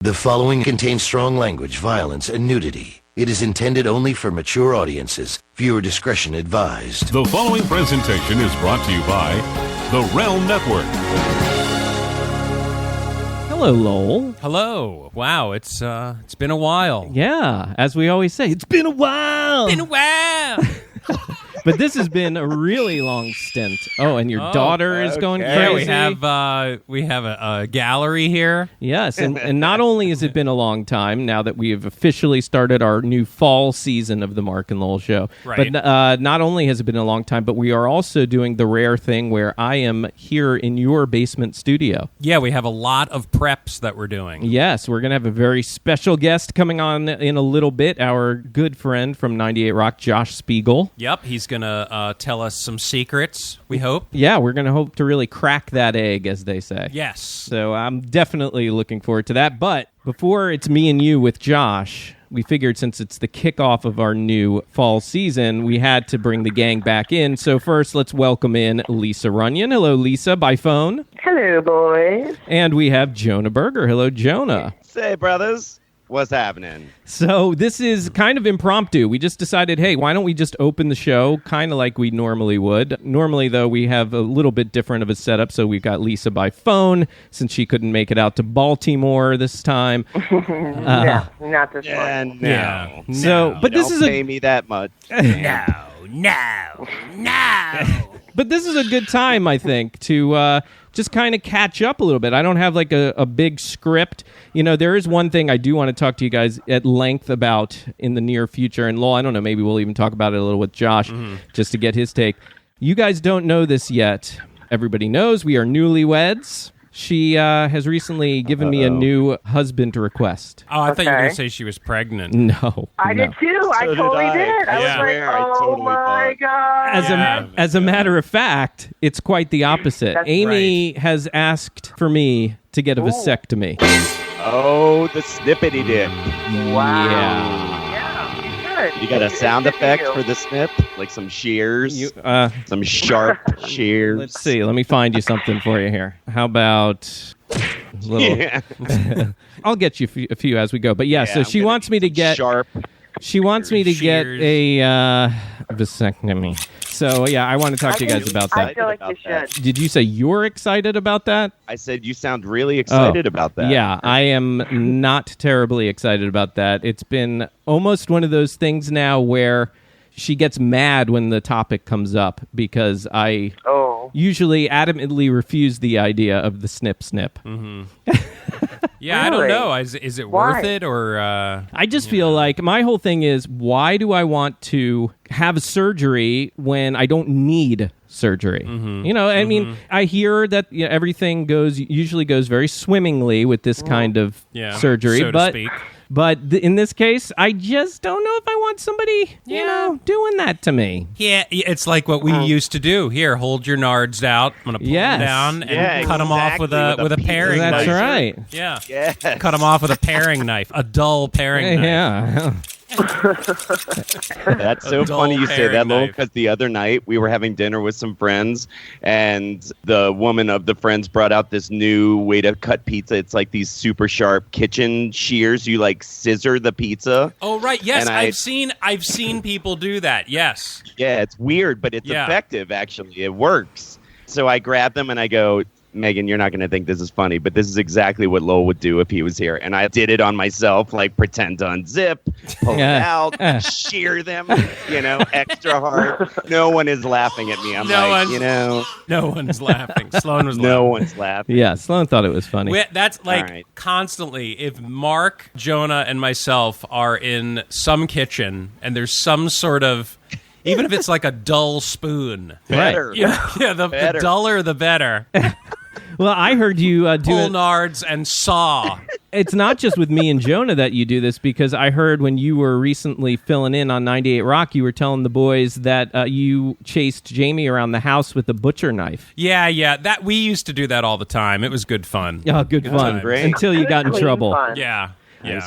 The following contains strong language, violence, and nudity. It is intended only for mature audiences. Viewer discretion advised. The following presentation is brought to you by the Realm Network. Hello, Lowell. Hello. Wow, it's been a while. Yeah, as we always say, it's been a while. Been a while. But this has been a really long stint. Oh, and your daughter is going crazy. Yeah, we have a gallery here. Yes, and not only has it been a long time now that we have officially started our new fall season of the Mark and Lowell Show, right. But not only has it been a long time, but we are also doing the rare thing where I am here in your basement studio. Yeah, we have a lot of preps that we're doing. Yes, we're going to have a very special guest coming on in a little bit, our good friend from 98 Rock, Josh Spiegel. Yep, he's going to tell us some secrets, we hope. Yeah, we're going to hope to really crack that egg, as they say. Yes. So I'm definitely looking forward to that. But before it's me and you with Josh, we figured since it's the kickoff of our new fall season, we had to bring the gang back in. So first, let's welcome in Lisa Runyon. Hello, Lisa, by phone. Hello, boys. And we have Jonah Berger. Hello, Jonah. Say, brothers, what's happening? So this is kind of impromptu. We just decided, hey, why don't we just open the show kind of like we normally would. Normally, though, we have a little bit different of a setup. So we've got Lisa by phone since she couldn't make it out to Baltimore this time. No, not this one. No. Yeah. So, but this Don't is pay me that much. No. But this is a good time, I think, to just kind of catch up a little bit. I don't have like a big script. You know, there is one thing I do want to talk to you guys at length about in the near future. And Lowell, I don't know, maybe we'll even talk about it a little with Josh just to get his take. You guys don't know this yet. Everybody knows we are newlyweds. She has recently given me a new husband request. Oh, I thought you were Okay. going to say she was pregnant. No. I no. did too. I So did totally I. did. I Yeah. was I like, oh totally my thought. God. As a matter of fact, it's quite the opposite. That's Amy has asked for me to get a vasectomy. Oh, the snippety dip. Wow. Yeah. Yeah, good. You got a sound Good effect you. for the snip? Like some shears? You, Some sharp shears? let's see. Let me find you something for you here. How about a little? Yeah. I'll get you a few as we go. But yeah, so I'm she gonna wants me to need get. sharp. She wants me to get Shears. a vasectomy. So yeah, I want to talk to you guys about I that. feel like you About that. should. Did you say you're excited about that? I said you sound really excited about that. Yeah, I am not terribly excited about that. It's been almost one of those things now where she gets mad when the topic comes up because I Oh. usually adamantly refuse the idea of the snip. Yeah, I don't Really? know. Is it Why? worth it or... I just feel like my whole thing is, why do I want to have surgery when I don't need surgery? You know, I mean, I hear that everything usually goes very swimmingly with this kind of Yeah, surgery, so to but speak. in this case, I just don't know if I want somebody, doing that to me. Yeah, it's like what we used to do. Here, hold your nards out. I'm going to pull Yes. them down and Yeah, cut them off with exactly, a with a paring pizza That's knife. right. Yeah. Yes. Cut them off with a paring knife, a dull paring knife. Yeah. That's so A dull funny you say paring that, Lowell, knife. because the other night we were having dinner with some friends, and the woman of the friends brought out this new way to cut pizza. It's like these super sharp kitchen shears. You like scissor the pizza. Oh right, yes, And I've seen people do that. Yes. Yeah, it's weird, but it's Yeah. effective, actually. It works. So I grab them and I go, Megan, you're not going to think this is funny, but this is exactly what Lowell would do if he was here. And I did it on myself, like pretend to unzip, pull it out, shear them, extra hard. No one is laughing at me. I'm No like, one's- No one's laughing. Sloan was no laughing. one's laughing. Yeah, Sloan thought it was funny. That's like All right. constantly. If Mark, Jonah, and myself are in some kitchen and there's some sort of, even if it's like a dull spoon, Better. the Better. duller the better. Well, I heard you do Pull it. nards and saw. It's not just with me and Jonah that you do this, because I heard when you were recently filling in on 98 Rock, you were telling the boys that you chased Jamie around the house with a butcher knife. Yeah. That we used to do that all the time. It was good fun. Oh, good fun. time. Great. Until you got in Clean trouble. fun. Yeah.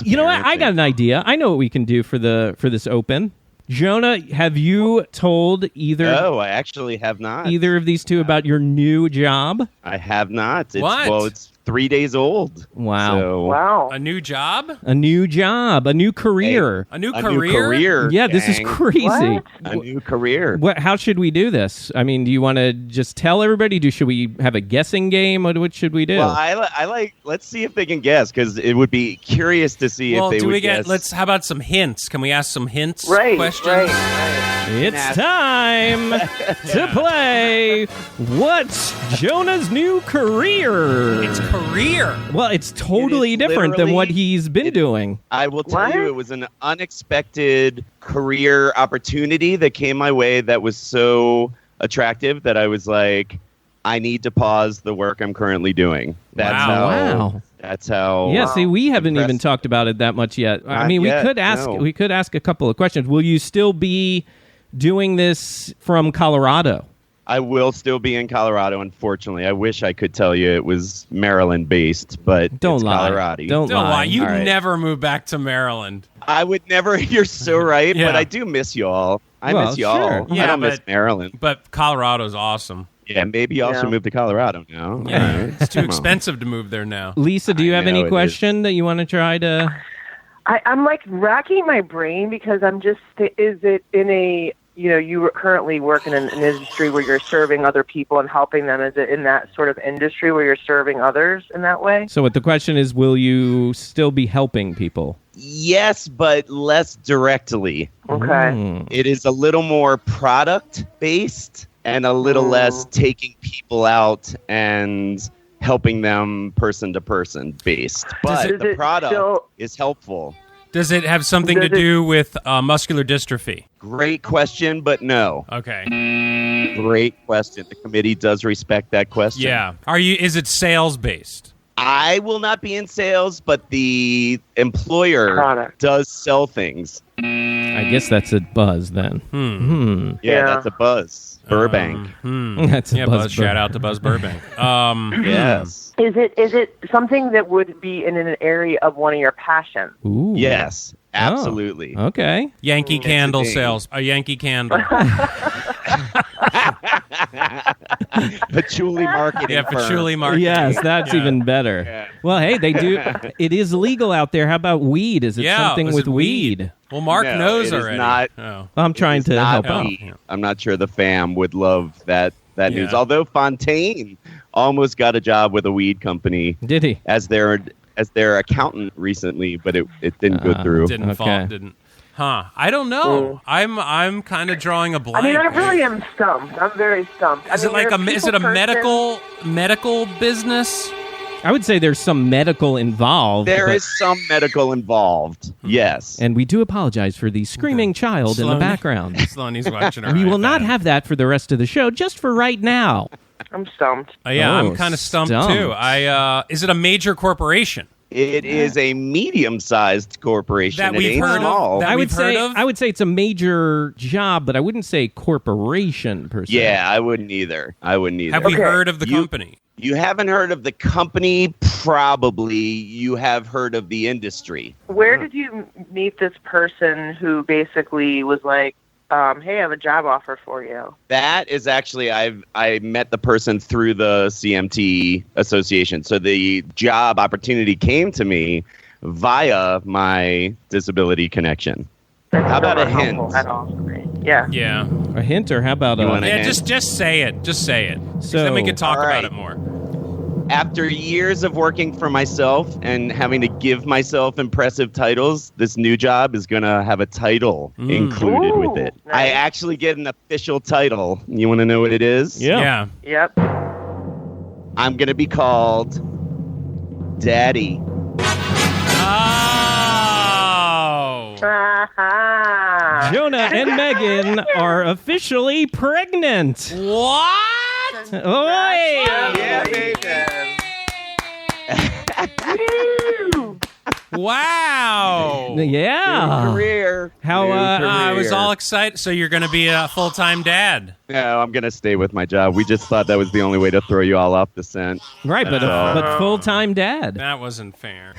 You know what? I got an idea. I know what we can do for this open. Jonah, have you told either No, I actually have not. of these two about your new job? I have not. What? Well, it's 3 days old. Wow. So, Wow. A new job? A new job, a new career. A new a career? new career. Yeah, this is gang. crazy. What? A new career. How should we do this? I mean, do you want to just tell everybody? Should we have a guessing game? What should we do? Well, I like. Let's see if they can guess, because it would be curious to see Well, if they do would we get? guess. How about some hints? Can we ask some hints? Right. Questions. Right. It's time to play What's Jonah's New Career? It's career. Well, it's totally It is different than what literally- he's been doing. I will tell What? you, it was an unexpected career opportunity that came my way that was so attractive that I was like, I need to pause the work I'm currently doing. That's Wow. how. Wow. That's how. Yeah, see, we haven't even Impressive. talked about it that much yet. I Not mean, yet, no. we could ask a couple of questions. Will you still be doing this from Colorado? I will still be in Colorado, unfortunately. I wish I could tell you it was Maryland-based, but Don't it's lie. Colorado. Don't Don't lie. lie. You'd All right. never move back to Maryland. I would never. You're so right, Yeah. but I do miss y'all. I Well, miss y'all. sure. Yeah, I don't miss but- Maryland. But Colorado's awesome. Yeah, maybe y'all Yeah. should move to Colorado now. Yeah, All right. it's too Come on. expensive to move there now. Lisa, do you I have know any it question that you want to try to? I'm like racking my brain because I'm just, is it in a, you currently work in an industry where you're serving other people and helping them. Is it in that sort of industry where you're serving others in that way? So, what the question is, will you still be helping people? Yes, but less directly. Okay. It is a little more product-based and a little less taking people out and helping them person to person based. But Does the it product still- is helpful. Does it have something to Does it- do with muscular dystrophy? Great question, but no. Okay. Great question. The committee does respect that question. Yeah. Is it sales based? I will not be in sales, but the employer Product. does sell things. I guess that's a buzz then. Yeah, Yeah. that's a buzz. Burbank. That's a Yeah, buzz. Buzz. Shout out to Buzz Burbank. Yes. Is it something that would be in an area of one of your passions? Ooh. Yes. Absolutely. Okay. Yankee Candle thing. sales. A Yankee Candle. Patchouli marketing. Yeah, patchouli marketing. Yes, that's Yeah. even better. Yeah. Well, hey, they do. It is legal out there. How about weed? Is it Yeah, something is with it weed? Well, Mark No, knows it is already. not. Oh. I'm trying It's to not help out. me. I'm not sure the fam would love that news. Yeah. Although Fontaine almost got a job with a weed company Did he? as their accountant recently, but it didn't go through. Didn't fall. Okay. Didn't. Huh. I don't know. I'm kind of drawing a blank. I mean, I really am stumped. I'm very stumped. Is it like is it a medical business? I would say there's some medical involved. There but- is some medical involved. Yes. And we do apologize for the screaming child in the Sloane- background. Sloanie's watching her We will iPad. not have that for the rest of the show, just for right now. I'm stumped. Yeah, Oh, I'm kind of stumped too. stumped. Is it a major corporation It is a medium-sized corporation. that It we've ain't heard small. of? That I we've would say heard of? I would say it's a major job, but I wouldn't say corporation per se. Yeah, I wouldn't either. Have we heard of the company? You haven't heard of the company? Probably. You have heard of the industry. Where did you meet this person who basically was like, hey, I have a job offer for you? That is actually, I met the person through the CMT Association. So the job opportunity came to me via my disability connection. How about a Not hint? helpful At all for me. Yeah. Yeah. A hint, or how about You a? wanna- Yeah, hint? just say it. Just say it. 'Cause So- then we can talk All about right. it more. After years of working for myself and having to give myself impressive titles, this new job is going to have a title included Ooh, with it. nice. I actually get an official title. You want to know what it is? Yeah. Yep. I'm going to be called Daddy. Oh. Ah. Jonah and Megan are officially pregnant. What? Oi! Yeah, baby. Wow. Yeah. Career. How, New I was career. all excited. So you're going to be a full-time dad. No, I'm going to stay with my job. We just thought that was the only way to throw you all off the scent. Right, but full-time dad. That wasn't fair.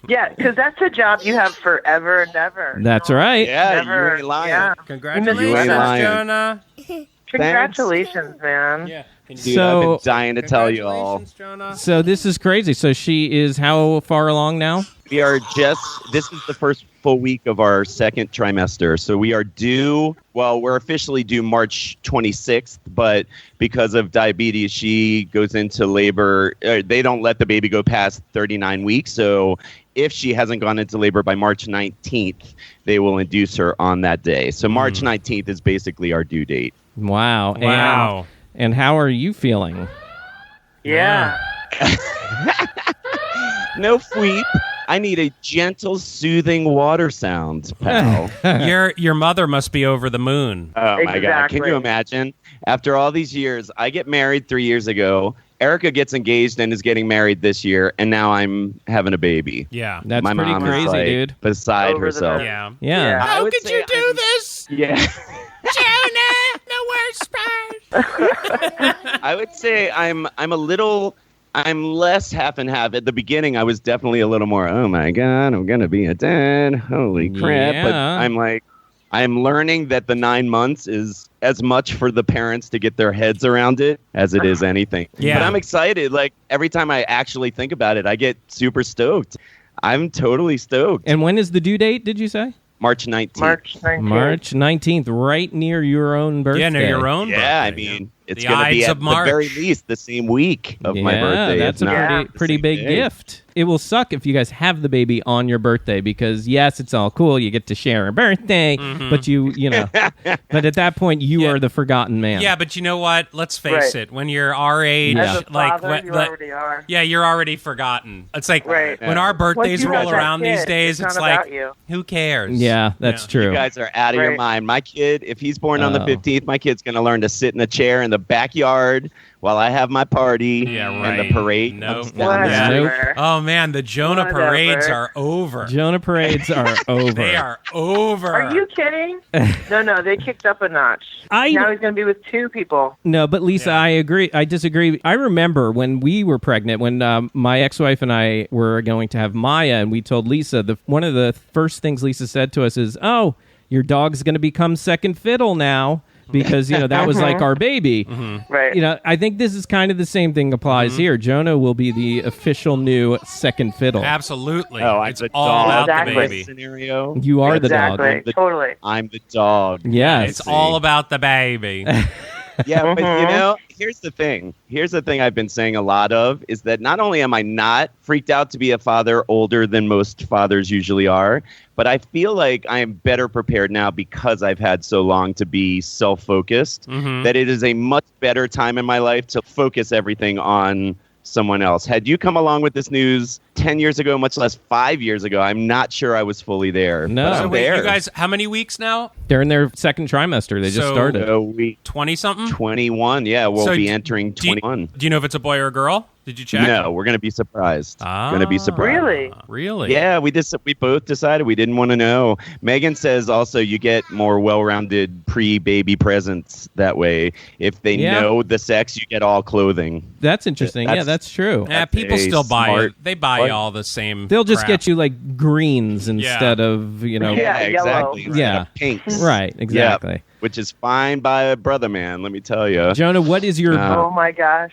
Yeah, because that's a job you have forever and ever. That's right. Yeah, Never, you ain't lying. yeah. Congratulations, You ain't lying. Jonah. Congratulations, man. Yeah. Dude, I've been dying to tell you all. Congratulations, Jonah. So this is crazy. So she is how far along now? We are this is the first full week of our second trimester. So we are due, we're officially due March 26th, but because of diabetes, she goes into labor. They don't let the baby go past 39 weeks. So if she hasn't gone into labor by March 19th, they will induce her on that day. So March 19th is basically our due date. Wow. Wow. And how are you feeling? Yeah. No fweep. I need a gentle, soothing water sound, pal. Your mother must be over the moon. Oh, my God. Can Exactly. you imagine? After all these years, I get married 3 years ago. Erica gets engaged and is getting married this year, and now I'm having a baby. Yeah. That's My pretty mom crazy, is like dude. beside Over the herself. moon. Yeah. Yeah. Yeah. I would say I'm- this? Yeah. Jonah, the worst part. I would say I'm less half and half. At the beginning, I was definitely a little more, oh my God, I'm going to be a dad. Holy crap. But Yeah. I'm learning that the 9 months is as much for the parents to get their heads around it as it is anything. Yeah. But I'm excited. Like every time I actually think about it, I get super stoked. I'm totally stoked. And when is the due date, did you say? March 19th. March 19th. March 19th, right near your own birthday. Yeah, near your own Yeah, I birthday. mean, it's The going to be Ides at of the March. very least the same week of my birthday. That's if a not pretty, the pretty same big day. gift. It will suck if you guys have the baby on your birthday because, yes, it's all cool. You get to share a birthday, but you know. But at that point, you Yeah. are the forgotten man. Yeah, but you know what? Let's face Right. it. When you're our age, Yeah. As a like father, what- you the- already are. yeah, you're already forgotten. It's like Right. when our birthdays Once you roll got that around these kid, days, it's it's not like, about you. who cares? Yeah, that's Yeah. true. You guys are out of your Right. mind. My kid, if he's born on the Oh. 15th, my kid's going to learn to sit in a chair in the backyard while I have my party Yeah, and right. the parade Nope. comes down the Yeah. street. Whatever. Oh man, the Jonah Whatever. parades are over. Jonah parades are over. They are over. Are you kidding? No, they kicked up a notch. I- Now he's going to be with 2 people. No, but Lisa, Yeah. I agree. I disagree. I remember when we were pregnant, when my ex-wife and I were going to have Maya, and we told Lisa, one of the first things Lisa said to us is, "Oh, your dog's going to become second fiddle now." Because, that was like our baby. Right. I think this is kind of the same thing applies here. Jonah will be the official new second fiddle. Absolutely. Oh, I'm it's the all dog. about Exactly. the baby. Scenario. You are the exactly. dog. Totally. I'm the dog. Yes. It's all about the baby. Yeah, but here's the thing. Here's the thing I've been saying a lot of is that not only am I not freaked out to be a father older than most fathers usually are, but I feel like I am better prepared now because I've had so long to be self-focused, that it is a much better time in my life to focus everything on someone else. Had you come along with this news 10 years ago, much less 5 years ago, I'm not sure I was fully there. No. But So I'm Wait, there. you guys, how many weeks now? They're in their second trimester. They just So- started. So we 20-something? 21. Yeah, we'll So be d- entering Do you, 21. do you know if it's a boy or a girl? Did you check? No, we're going to be surprised. Going to be surprised. Really? Really? Yeah, we both decided we didn't want to know. Megan says also you get more well-rounded pre-baby presents that way. If they Yeah. know the sex, you get all clothing. That's interesting. Yeah, that's true. Yeah, That's people a still buy smart- it. They buy What? all the same. They'll just crap. get you like greens instead of, Yeah, exactly. yellow. Yeah. Instead of pinks. Right, exactly. Which is fine by a brother man, let me tell you. Jonah, what is your Oh my gosh.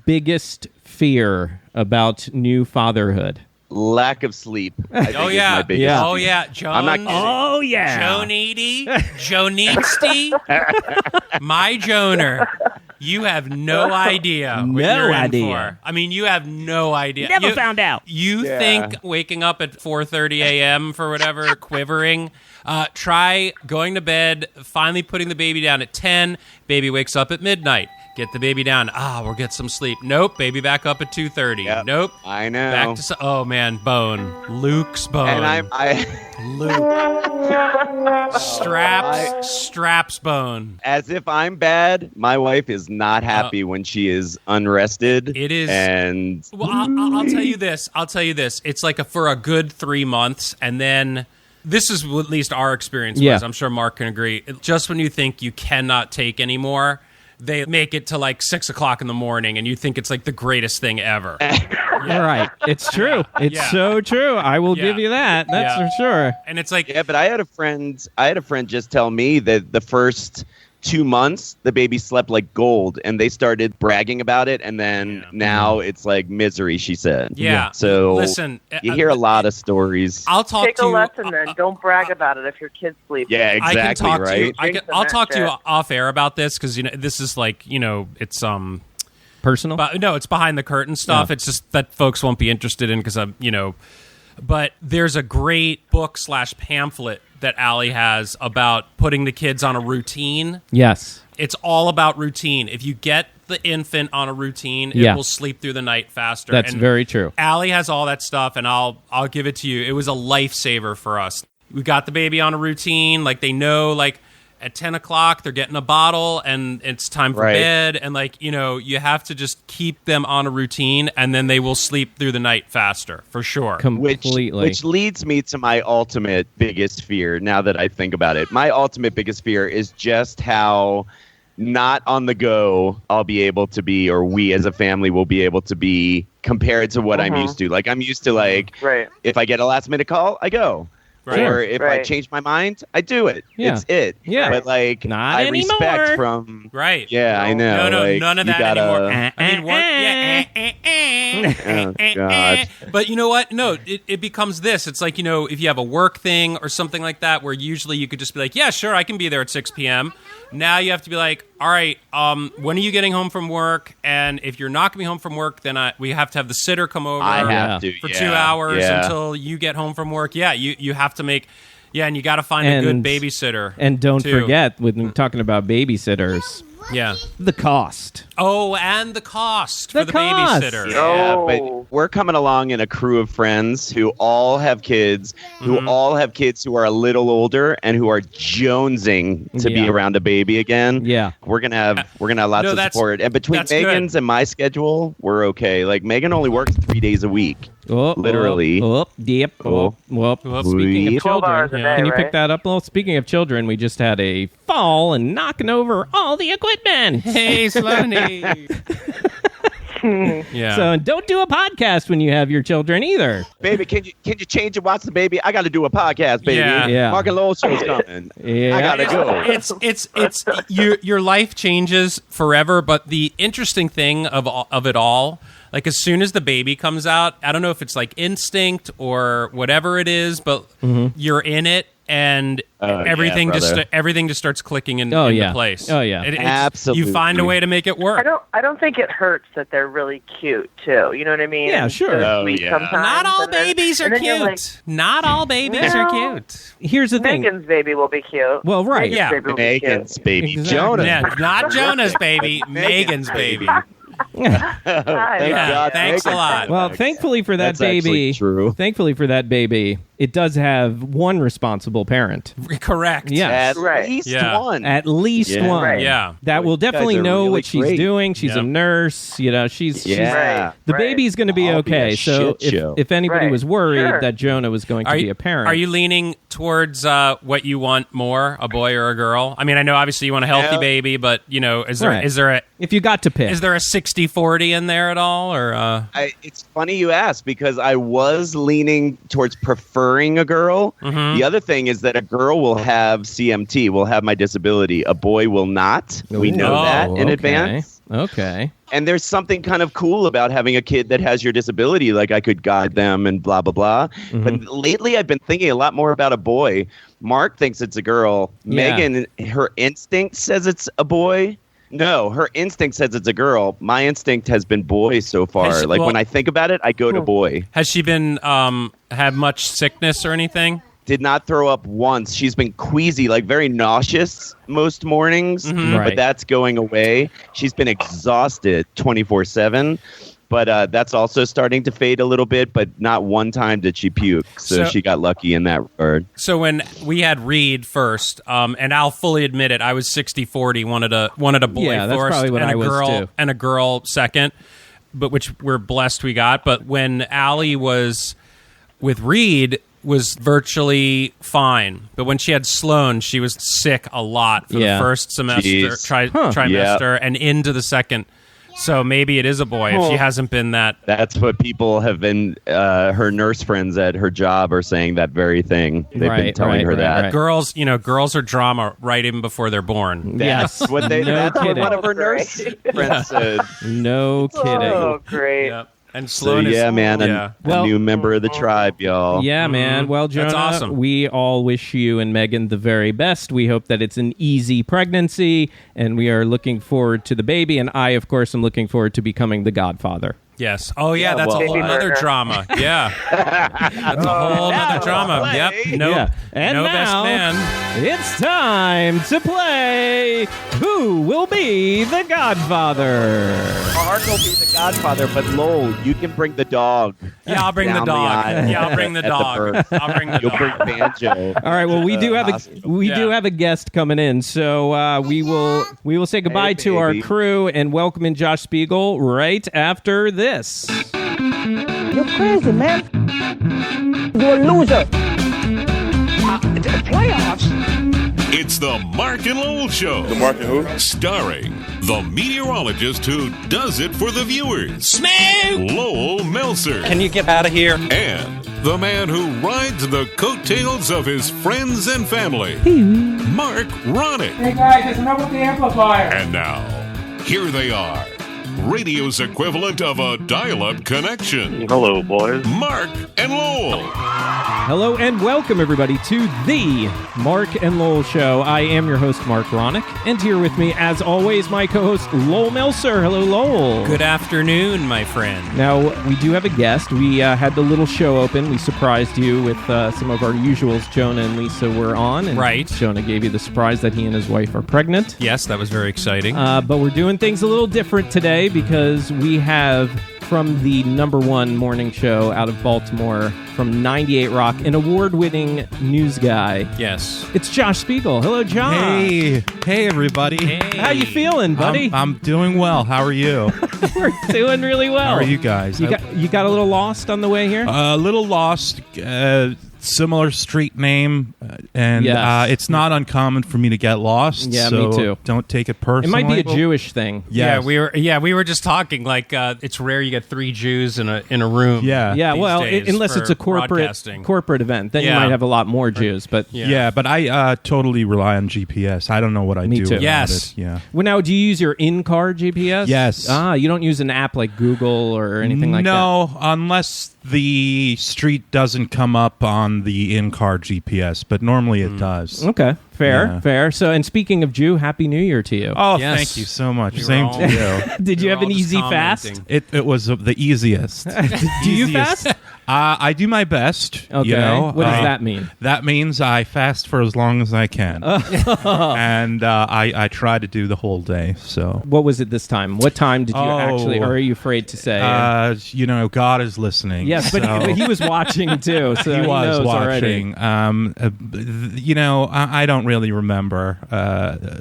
biggest fear about new fatherhood? Lack of sleep. I think Oh is yeah. my biggest Yeah. Oh fear. yeah. Jones. I'm not kidding. Oh yeah. Joneedy. Joneeksty. My Joner. You have no idea what No you're in idea. for. I mean, you have no idea. Never You- found out. You Yeah. think waking up at 4:30 a.m. for whatever, quivering. Try going to bed, finally putting the baby down at 10. Baby wakes up at midnight. Get the baby down. We'll get some sleep. Nope. Baby back up at 2:30. Yep. Nope. I know. Back to oh man, bone. Luke's bone. and I Luke. Straps bone. as if I'm bad, my wife is not happy when she is unrested. It is- And Well, I'll tell you this. It's like for a good 3 months, and then this is what at least our experience Yeah. was. I'm sure Mark can agree. Just when you think you cannot take anymore, they make it to like 6 o'clock in the morning, and you think it's like the greatest thing ever. Right. It's true. It's Yeah. so true. I will Yeah. give you that. That's Yeah. for sure. And it's like, yeah, but I had a friend just tell me that the first 2 months, the baby slept like gold, and they started bragging about it, and then now it's like misery, she said. Yeah. So listen, you hear a lot of stories. I'll talk Take to a you. lesson then. Don't brag about it if your kid's sleeping. Yeah, exactly, I can talk right? to you. I'll that talk to you shit. off air about this because this is like it's Personal? But no, it's behind the curtain stuff. Yeah. It's just that folks won't be interested in because But there's a great book / pamphlet that Allie has about putting the kids on a routine. Yes. It's all about routine. If you get the infant on a routine, it Yeah. will sleep through the night faster. That's And very true. Allie has all that stuff, and I'll give it to you. It was a lifesaver for us. We got the baby on a routine. Like, they know, like, at 10 o'clock, they're getting a bottle, and it's time for bed. And, like, you have to just keep them on a routine, and then they will sleep through the night faster, for sure. Completely. Which leads me to my ultimate biggest fear now that I think about it. My ultimate biggest fear is just how not on the go I'll be able to be, or we as a family will be able to be compared to what I'm used to. Like, I'm used to, like, if I get a last minute call, I go. Right. Or if I change my mind, I do it. Yeah. It's it. Yeah. But, like, Not I anymore. respect from... Right. Yeah, I know. No, like, none of you that gotta, anymore. I mean, Oh, God. But you know what? No, it becomes this. It's like, if you have a work thing or something like that, where usually you could just be like, yeah, sure, I can be there at 6 p.m. Now you have to be like, all right, when are you getting home from work? And if you're not going to be home from work, then we have to have the sitter come over I have to, for yeah. 2 hours Yeah. until you get home from work. Yeah, you have to make... Yeah, and you got to find a good babysitter. And don't too. forget, when talking about babysitters, Yeah. the cost. Oh, and the cost The for the cost. babysitter. Yeah, but we're coming along in a crew of friends who all have kids, who all have kids who are a little older and who are jonesing to be Yeah. around a baby again. Yeah. We're gonna have lots No, of that's- support. And between that's good. Megan's and my schedule, we're okay. Like, Megan only works 3 days a week. Literally. Yep. Speaking of 12 hours children, a day, can you right? pick that up? Well, speaking of children, we just had a fall and knocking over all the equipment. Hey, Sloaney. Yeah. So don't do a podcast when you have your children either. Baby, can you change and watch the baby? I got to do a podcast, baby. Yeah. Mark and Lowell show's coming. Yeah. I gotta go. It's your life changes forever, but the interesting thing of it all, like, as soon as the baby comes out, I don't know if it's like instinct or whatever it is, but you're in it, and everything everything just starts clicking into place. Oh, yeah. It's- Absolutely. You find a way to make it work. I don't think it hurts that they're really cute too. You know what I mean? Yeah, And sure. so Oh, sweet yeah. sometimes, Not all and then- babies are and then you're cute. like, Not all babies are No. cute. Here's the thing. Megan's baby will be cute. Well, right. Megan's Yeah. baby will be Megan's cute. baby. Exactly. Jonah. Yeah, not Jonah's baby, Megan's baby. Hi. Yeah, God, thanks a Megan's lot. Well, thankfully for that That's actually baby, true. Thankfully for that baby, it does have one responsible parent. Correct. Yes. At Right. least Yeah. one. At least Yeah. one. Right. Yeah. That will You guys definitely are know really what she's great. doing. She's Yeah. a nurse. She's Yeah. the Right. baby's going to be I'll be okay. a So shit show. if anybody Right. was worried Sure. that Jonah was going to be a parent, Are you leaning towards what you want more, a boy or a girl? I mean, I know obviously you want a healthy Yeah. baby, but is there Right. is there a if you got to pick, 60-40 in there at all, or It's funny you ask because I was leaning towards preferring a girl. The other thing is that a girl will have CMT, will have my disability. A boy will not. We know Oh, that in okay. advance. Okay. And there's something kind of cool about having a kid that has your disability. Like, I could guide them and blah, blah, blah. But lately I've been thinking a lot more about a boy. Mark thinks it's a girl. Yeah. Megan, her instinct says it's a boy. No, her instinct says it's a girl. My instinct has been boy so far. Has she- Like, well- when I think about it, I go to boy. has she been had much sickness or anything? Did not throw up once. She's been queasy, like very nauseous most mornings, Right. but that's going away. She's been exhausted 24/7, but that's also starting to fade a little bit, but not one time did she puke. So So- she got lucky in that regard. So when we had Reed first, and I'll fully admit it, I was 60-40, wanted a boy Yeah, that's first, probably what and I a was, girl too. and a girl second, but which we're blessed we got. But when Allie was with Reed, was virtually fine. But when she had Sloan, she was sick a lot for Yeah. the first semester, Jeez. trimester, and into the second So maybe it is a boy if she hasn't been that. That's what people have been, her nurse friends at her job are saying that very thing. They've been telling her that. Right. Girls are drama right even before they're born. Yes. That's what one of her nurse friends said. No kidding. Oh, great. Yep. And So Sloan is, yeah, man, Well- a new member of the tribe, y'all. Yeah, man. Well, Jonah, That's awesome. we all wish you and Megan the very best. We hope that it's an easy pregnancy, and we are looking forward to the baby. And I, of course, am looking forward to becoming the godfather. Yes. Oh, yeah, that's well, a whole other Baby drama. Yeah. That's a whole other drama. Yep. No, Yeah. And no now, best man. it's time to play Who Will Be the Godfather? Mark will be the godfather, but Lowell, you can bring the dog. Yeah, I'll bring the down dog. aisle Yeah, I'll bring the at dog. birth. I'll bring the You'll dog. bring Banjo. All right. Well, we do have a guest coming in, so we will say goodbye to our baby. crew and welcome in Josh Spiegel right after this. You're crazy, man. You're a loser. Playoffs? It's the Mark and Lowell Show. The Mark and who? Starring the meteorologist who does it for the viewers, Lowell Melser. Can you get out of here? And the man who rides the coattails of his friends and family, Mark Ronick. Hey guys, there's enough with the amplifier. And now, here they are. Radio's equivalent of a dial-up connection. Hello, boys. Mark and Lowell. Hello and welcome everybody to the Mark and Lowell Show. I am your host Mark Ronick, and here with me, as always, my co-host Lowell Melser. Hello, Lowell. Good afternoon, my friend. Now we do have a guest. We had the little show open. We surprised you with some of our usuals. Jonah and Lisa were on, and Right. Jonah gave you the surprise that he and his wife are pregnant. Yes, that was very exciting. But we're doing things a little different today because we have, from the #1 morning show out of Baltimore, from 98 Rock, an award-winning news guy. Yes. It's Josh Spiegel. Hello, Josh. Hey, everybody. Hey. How you feeling, buddy? I'm doing well. How are you? We're doing really well. How are you guys? You got a little lost on the way here? A little lost. Similar street name, and Yes. it's not uncommon for me to get lost. Yeah, so me too. Don't take it It personally. might be a Jewish thing. Yes. Yeah, we were just talking like it's rare you get 3 Jews in a room. Yeah. Yeah, these well, days unless for it's a broadcasting. corporate event, then you Yeah. might have a lot more Jews. But Yeah, but I totally rely on GPS. I don't know what I Me do too. without Yes. it. Yeah. well, now, do you use your in-car GPS? Yes. You don't use an app like Google or anything like that. No, unless the street doesn't come up on the in-car GPS, but normally it does. Okay, fair, Yeah. fair. So, and speaking of Jew, Happy New Year to you. Oh, Yes. thank you so much. We were Same all- to you. Did you We're have an all just easy fast? commenting. It was the easiest. Do you fast? I do my best. Okay. You know, what does that mean? That means I fast for as long as I can, and I try to do the whole day. So, What was it this time? What time did you actually, or are you afraid to say? God is listening. Yes, but so- he was watching too, so he was knows watching. already. I don't really remember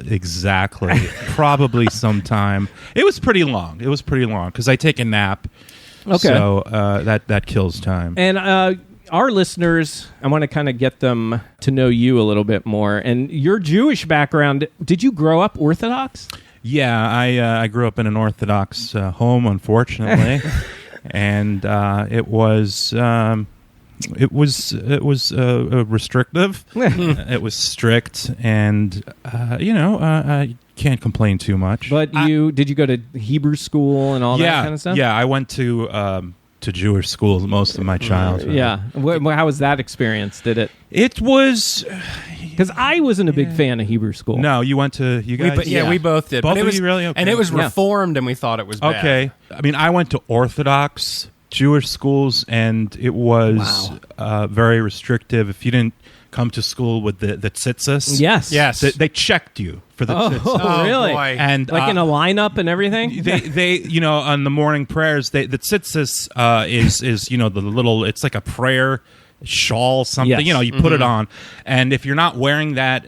exactly. Probably sometime. It was pretty long. Because I take a nap. Okay. So that kills time. And our listeners, I want to kind of get them to know you a little bit more. And your Jewish background, did you grow up Orthodox? Yeah, I grew up in an Orthodox home, unfortunately, and it was restrictive. It was strict, and I can't complain too much. But did you go to Hebrew school and all that kind of stuff? Yeah, I went to Jewish schools most of my childhood. Yeah. How was that experience? Did it? It was. Because I wasn't a big fan of Hebrew school. No, you went to you guys. We both did. Both But it of was, you really? Okay. And it was Yeah. reformed, and we thought it was bad. Okay. I mean, I went to Orthodox Jewish schools, and it was very restrictive. If you didn't come to school with the tzitzis, Yes. Yes. they checked you for the tzitzis. Oh, really? boy. And Like in a lineup and everything? they on the morning prayers, the tzitzis is the little. It's like a prayer shawl, something. Yes. You know, you put it on, and if you're not wearing that,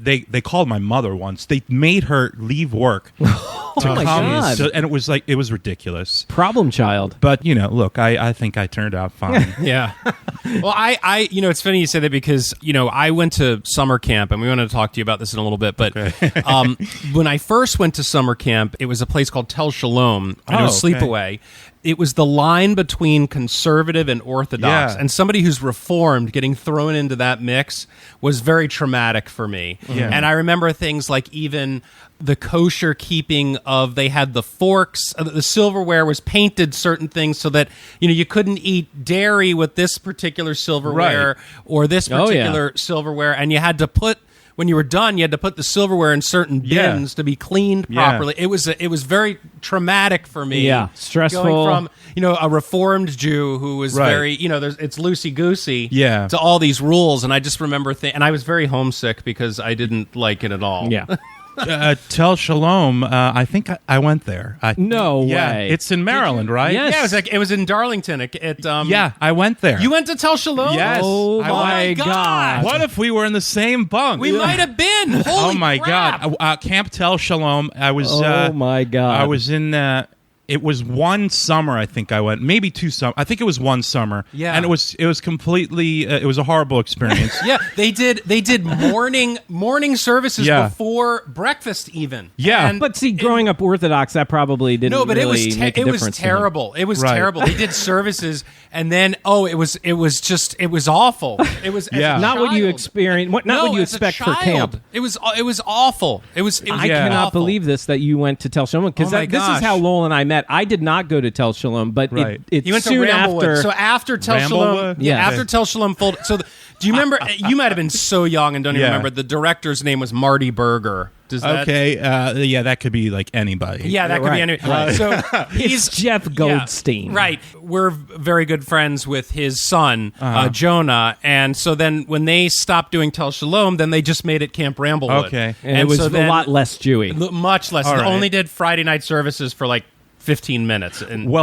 they called my mother once. They made her leave work to my God. and it was ridiculous. Problem child. But look, I think I turned out fine. Yeah. Well, I it's funny you say that because, I went to summer camp, and we want to talk to you about this in a little bit, but when I first went to summer camp, it was a place called Tel Shalom, and it was sleepaway. It was the line between conservative and orthodox, and somebody who's reformed getting thrown into that mix was very traumatic for me. Yeah. And I remember things like even the kosher keeping of, they had the forks, the silverware was painted certain things so that, you couldn't eat dairy with this particular silverware or this particular silverware, and you had to put, when you were done, you had to put the silverware in certain bins to be cleaned properly. It was very traumatic for me. Yeah, stressful. Going from a reformed Jew who was very it's loosey goosey to all these rules, and I just remember and I was very homesick because I didn't like it at all. Yeah. Tel Shalom, I think I went there. No way. It's in Maryland, right? Yes. Yeah, it was in Darlington. Yeah, I went there. You went to Tel Shalom? Yes. Oh my God. What if we were in the same bunk? We might have been. Holy oh my crap. God! Camp Tel Shalom. I was. Oh my God! I was in. It was one summer, I think I went, maybe 2 summer. I think it was one summer. Yeah, and it was completely. It was a horrible experience. Yeah, they did morning services before breakfast even. Yeah, but see, growing up Orthodox, that probably didn't. No, but really it was terrible. It was terrible. They did services, and then it was awful. It was not what you experience. What you expect for camp. It was awful. It was. I cannot believe this that you went to Tel Shalom, because this is how Lowell and I met. I did not go to Tel Shalom, but it you went soon to Ramblewood. after. So after Tel Shalom, after Tel Shalom folded. So do you remember? You might have been so young and don't even remember. The director's name was Marty Berger. Does that? Okay, that could be like anybody. Yeah, that could be anybody. Right. So he's Jeff Goldstein. Yeah, right. We're very good friends with his son, Jonah, and so then when they stopped doing Tel Shalom, then they just made it Camp Ramblewood. Okay, and it was a lot less Jewy. Much less. They right. only did Friday night services for like 15 minutes. And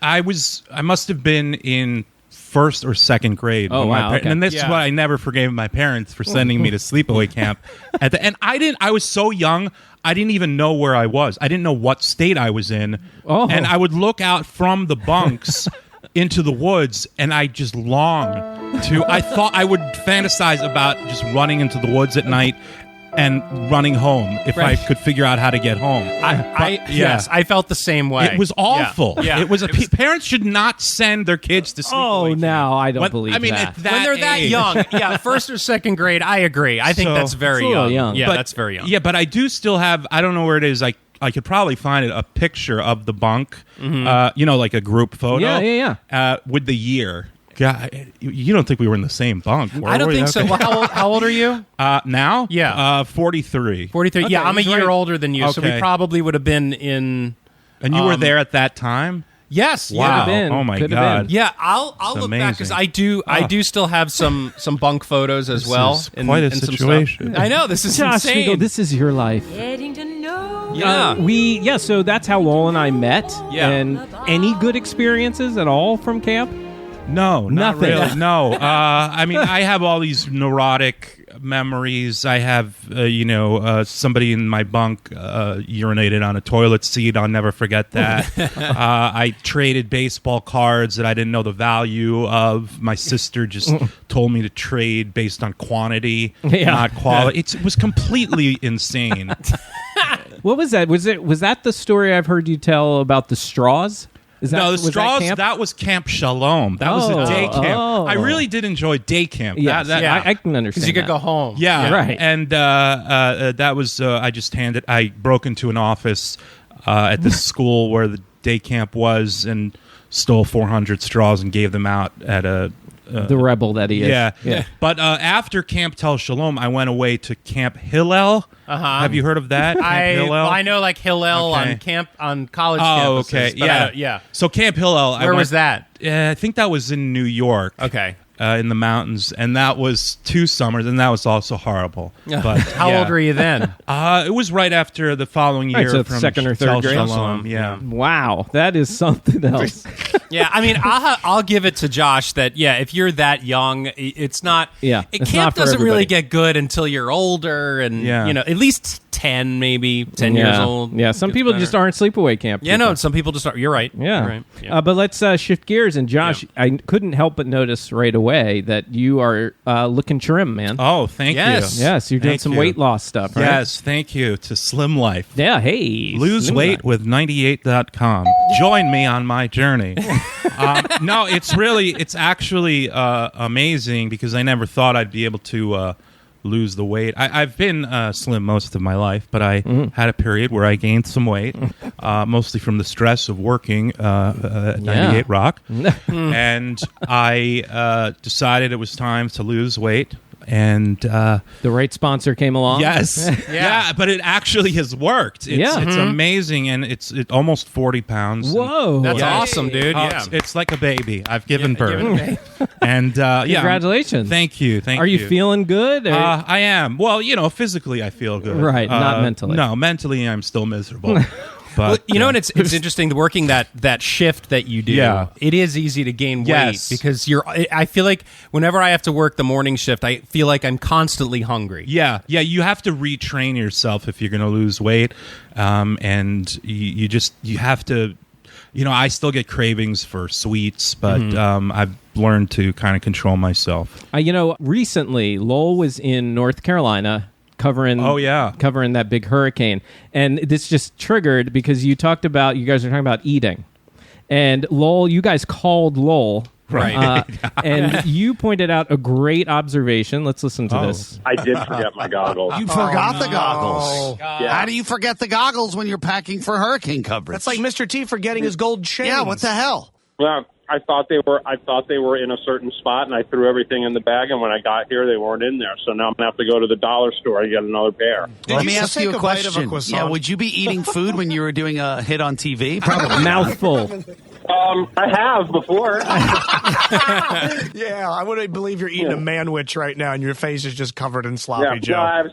I must have been in first or second grade. Oh, wow. Okay. And this is what I never forgave my parents for sending me to sleepaway camp. And I was so young, I didn't even know where I was. I didn't know what state I was in. Oh. And I would look out from the bunks into the woods, and I just longed to. I thought I would fantasize about just running into the woods at night and running home if I could figure out how to get home. Yes, I felt the same way. It was awful. Yeah. It was parents should not send their kids to sleep. Oh, no, I don't believe that. At that when they're that age. young, first or second grade, I agree. I think that's very young. Yeah, that's very young. Yeah, but I do still have. I don't know where it is. I could probably find it, a picture of the bunk. Like a group photo. Yeah. With the year. God, you don't think we were in the same bunk? I don't think so. Well, how old are you? Now? Yeah. 43. 43. Okay, yeah, I'm a year older than you, so we Okay. probably would have been in... And you were there at that time? Yes. Wow. been. Oh, my Could have God. been. Yeah, I'll look back because I do still have some bunk photos as well. Is quite a some situation. stuff. I know, this is Josh insane. Spiegel, this is your life. Getting to know. Yeah. So that's how Lowell and I met. Yeah. And any good experiences at all from camp? No, not Nothing. really. No. I mean, I have all these neurotic memories. I have, somebody in my bunk urinated on a toilet seat. I'll never forget that. I traded baseball cards that I didn't know the value of. My sister just told me to trade based on quantity, not quality. It was completely insane. What was that? Was that the story I've heard you tell about the straws? No, the straws, that was Camp Shalom. That was a day camp. Oh. I really did enjoy day camp. Yes, I can understand Because you could that. go home. Yeah, right. And that was, I broke into an office at this school where the day camp was and stole 400 straws and gave them out at the rebel that he is. Yeah. But after Camp Tel Shalom, I went away to Camp Hillel. Have you heard of that? Camp Hillel? I know like Hillel on college campuses. Okay. But Yeah. yeah. So Camp Hillel. Where was that? I think that was in New York. Okay. in the mountains, and that was 2 summers, and that was also horrible. But How old were you then? It was right after the following year, so from second or third Tel grade. Shalom. Yeah. Wow, that is something else. Yeah, I mean, I'll give it to Josh that, if you're that young, it's not... Yeah, Camp it's not for doesn't really everybody. get good until you're older and, at least 10, maybe 10 years old. Yeah, some Gets people better. just aren't sleepaway camp. Yeah, people. no, some people just aren't. You're right. Yeah. You're right. Yeah. But let's shift gears. And Josh, I couldn't help but notice right away that you are looking trim, man. Oh, thank Yes. you. Yes, you're doing Thank some you. weight loss stuff, right? Yes, thank you to Slim Life. Yeah, hey. Lose Slim weight Life. with 98.com. Join me on my journey. No, it's actually amazing because I never thought I'd be able to lose the weight. I've been slim most of my life, but I had a period where I gained some weight, mostly from the stress of working at 98 Rock. And I decided it was time to lose weight. And The right sponsor came along. yes, yeah, but it actually has worked. It's amazing, and it's almost 40 pounds. Whoa. That's awesome, dude. Oh, Yeah. it's like a baby. I've given birth. And Congratulations. Thank you. Are you feeling good? Or- I am. Well, physically I feel good. Right, not mentally. No, mentally I'm still miserable. But And it's interesting working that shift that you do. Yeah. It is easy to gain weight Yes. because I feel like whenever I have to work the morning shift, I feel like I'm constantly hungry. yeah, you have to retrain yourself if you're going to lose weight, and you have to. I still get cravings for sweets, but I've learned to kind of control myself. Recently, Lowell was in North Carolina covering that big hurricane. And this just triggered because you guys are talking about eating. And Lowell, you guys called Lowell. Right. And you pointed out a great observation. Let's listen to this. I did forget my goggles. You forgot the goggles. Yeah. How do you forget the goggles when you're packing for hurricane coverage? That's like Mr. T forgetting his gold chain. Yeah, what the hell? Well, I thought they were in a certain spot, and I threw everything in the bag. And when I got here, they weren't in there. So now I'm gonna have to go to the dollar store and get another pair. Let me ask you a take a bite of a question. croissant? Would you be eating food when you were doing a hit on TV? Probably. Mouthful. I have before. Yeah, I wouldn't believe you're eating a manwich right now, and your face is just covered in sloppy Joe. No, I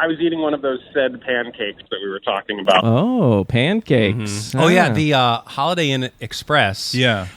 was eating one of those said pancakes that we were talking about. Oh, pancakes. Oh, yeah. The Holiday Inn Express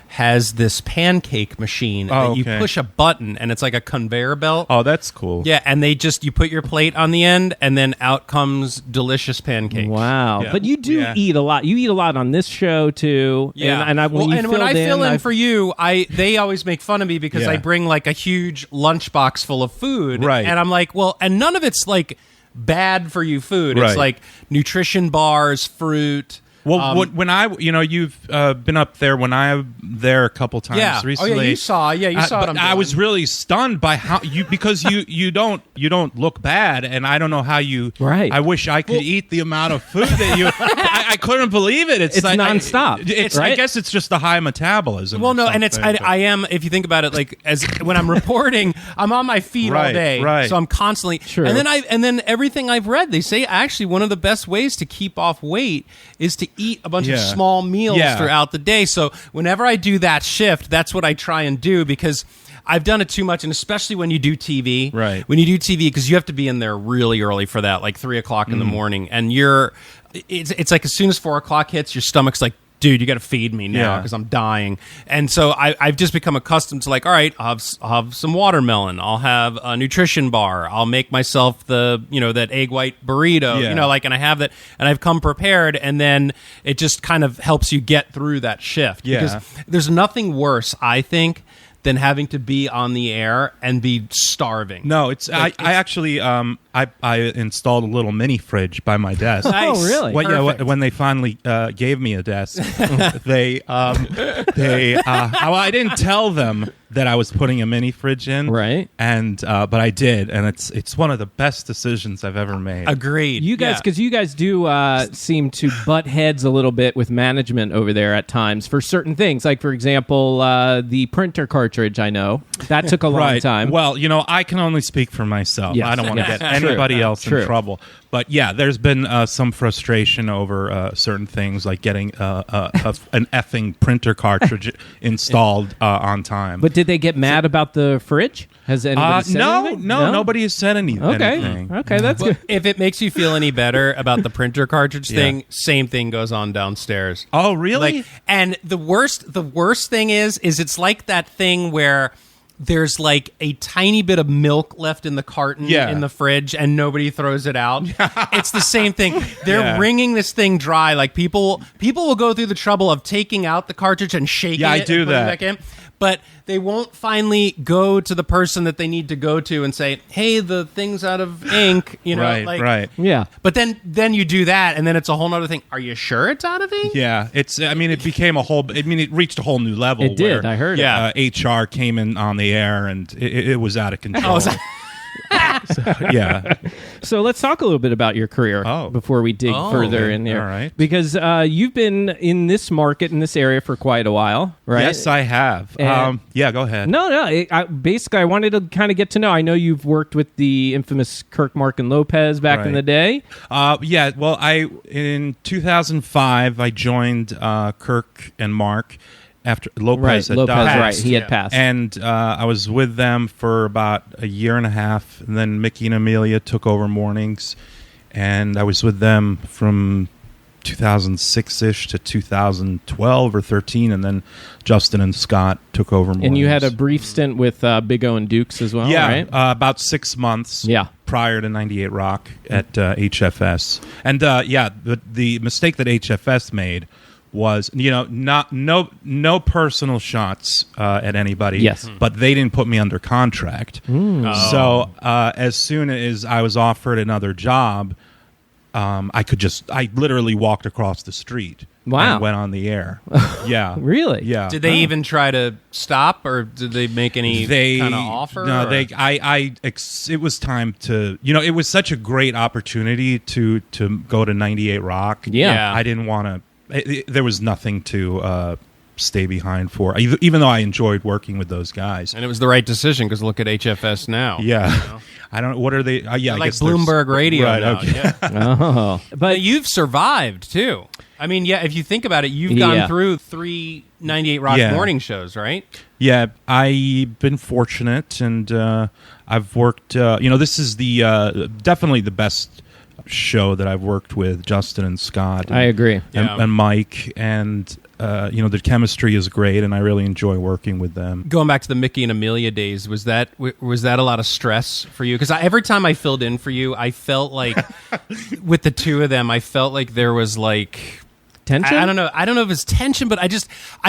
has this pancake machine that you push a button, and it's like a conveyor belt. Oh, that's cool. Yeah, and you put your plate on the end, and then out comes delicious pancakes. Wow. Yeah. But you do eat a lot. You eat a lot on this show, too. Yeah. And when I fill in for you, they always make fun of me because I bring like a huge lunchbox full of food. Right. And I'm like, well, and none of it's like bad for you food. Right. It's like nutrition bars, fruit. Well, when you've been up there when I'm there a couple times recently. Oh, yeah, you saw it. But I was really stunned by how because you don't look bad, and I don't know how you. Right. I wish I could eat the amount of food that you. I couldn't believe it. It's like, nonstop. I guess it's just the high metabolism. Well, or no, and it's something, I am. If you think about it, like when I'm reporting, I'm on my feet all day, right. so I'm constantly. True. And then everything I've read, they say actually one of the best ways to keep off weight is to eat a bunch of small meals throughout the day. So whenever I do that shift, that's what I try and do because I've done it too much, and especially when you do TV. Right. When you do TV, because you have to be in there really early for that, like 3 o'clock in the morning, and it's like as soon as 4 o'clock hits, your stomach's like, dude, you got to feed me now because I'm dying. And so I've just become accustomed to like, all right, I'll have some watermelon. I'll have a nutrition bar. I'll make myself that egg white burrito, and I have that, and I've come prepared. And then it just kind of helps you get through that shift because there's nothing worse, I think, than having to be on the air and be starving. No, I actually I installed a little mini fridge by my desk. Nice. Oh, really? When they finally gave me a desk, I didn't tell them that I was putting a mini fridge in, right? And but I did, and it's one of the best decisions I've ever made. Agreed. You guys, because you guys do seem to butt heads a little bit with management over there at times for certain things. Like, for example, the printer cartridge. I know that took a long time. Well, I can only speak for myself. Yes. I don't want to Yes. get anybody else True. in trouble. But yeah, there's been some frustration over certain things, like getting an effing printer cartridge installed on time. But did they get mad about the fridge? Has anybody said anything? No, nobody has said anything. Okay, that's good. If it makes you feel any better about the printer cartridge thing, same thing goes on downstairs. Oh, really? And the worst thing is it's like that thing where there's like a tiny bit of milk left in the carton in the fridge and nobody throws it out. It's the same thing. They're wringing this thing dry. Like people will go through the trouble of taking out the cartridge and shaking it I do and putting that. it back in. But they won't finally go to the person that they need to go to and say, "Hey, the thing's out of ink." You know, right. Yeah. But then you do that, and then it's a whole other thing. Are you sure it's out of ink? Yeah, it became it reached a whole new level. It did. I heard it. HR came in on the air, and it was out of control. So let's talk a little bit about your career before we dig further in there. All right. Because you've been in this market, in this area for quite a while, right? Yes, I have. Go ahead. No. Basically, I wanted to kind of get to know. I know you've worked with the infamous Kirk, Mark, and Lopez back in the day. Well, in 2005, I joined Kirk and Mark after Lopez had died. Right, he had passed. And I was with them for about a year and a half, and then Mickey and Amelia took over mornings, and I was with them from 2006-ish to 2012 or 13, and then Justin and Scott took over mornings. And you had a brief stint with Big O and Dukes as well, right? About 6 months prior to 98 Rock at HFS. And the mistake that HFS made was, no personal shots at anybody. Yes. But they didn't put me under contract. So as soon as I was offered another job, I literally walked across the street. Wow. And went on the air. Yeah. Really? Yeah. Did they even try to stop, or did they make any kind of offer? No, it was time to, it was such a great opportunity to go to 98 Rock. Yeah. I didn't want to. There was nothing to stay behind for, even though I enjoyed working with those guys. And it was the right decision, because look at HFS now. Yeah. You know? I don't know. What are they? Like Bloomberg Radio right, now. Okay. Yeah. But you've survived, too. I mean, if you think about it, you've gone through 3 98 Rock morning shows, right? Yeah, I've been fortunate, and I've worked, this is definitely the best show that I've worked with Justin and Scott. I agree. And Mike, and the chemistry is great, and I really enjoy working with them. Going back to the Mickey and Amelia days, was that a lot of stress for you? Because every time I filled in for you, I felt like with the two of them, I felt like there was like tension. I don't know if it's tension, but I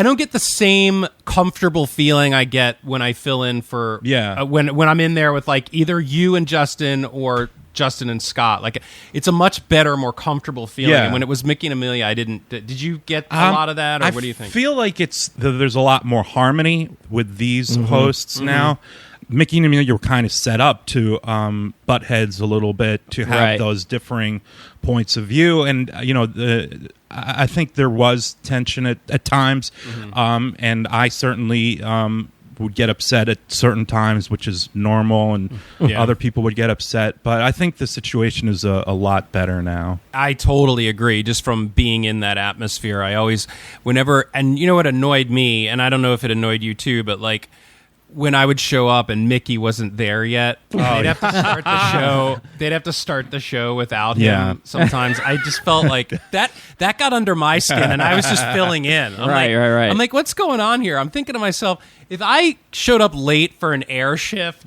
don't get the same comfortable feeling I get when I fill in for when I'm in there with like either you and Justin or Justin and Scott. Like, it's a much better, more comfortable feeling. And when it was Mickey and Amelia, I didn't. Did you get a lot of that, or what do you think? I feel like there's a lot more harmony with these hosts now. Mickey and Amelia were kind of set up to butt heads a little bit, to have those differing points of view, and I think there was tension at times, and I certainly would get upset at certain times, which is normal, and other people would get upset. But I think the situation is a lot better now. I totally agree. Just from being in that atmosphere, I always, and you know what annoyed me, and I don't know if it annoyed you too, but like, when I would show up and Mickey wasn't there yet, they'd have to start the show. They'd have to start the show without him. Sometimes I just felt like that got under my skin, and I was just filling in. Right. I'm like, what's going on here? I'm thinking to myself, if I showed up late for an air shift,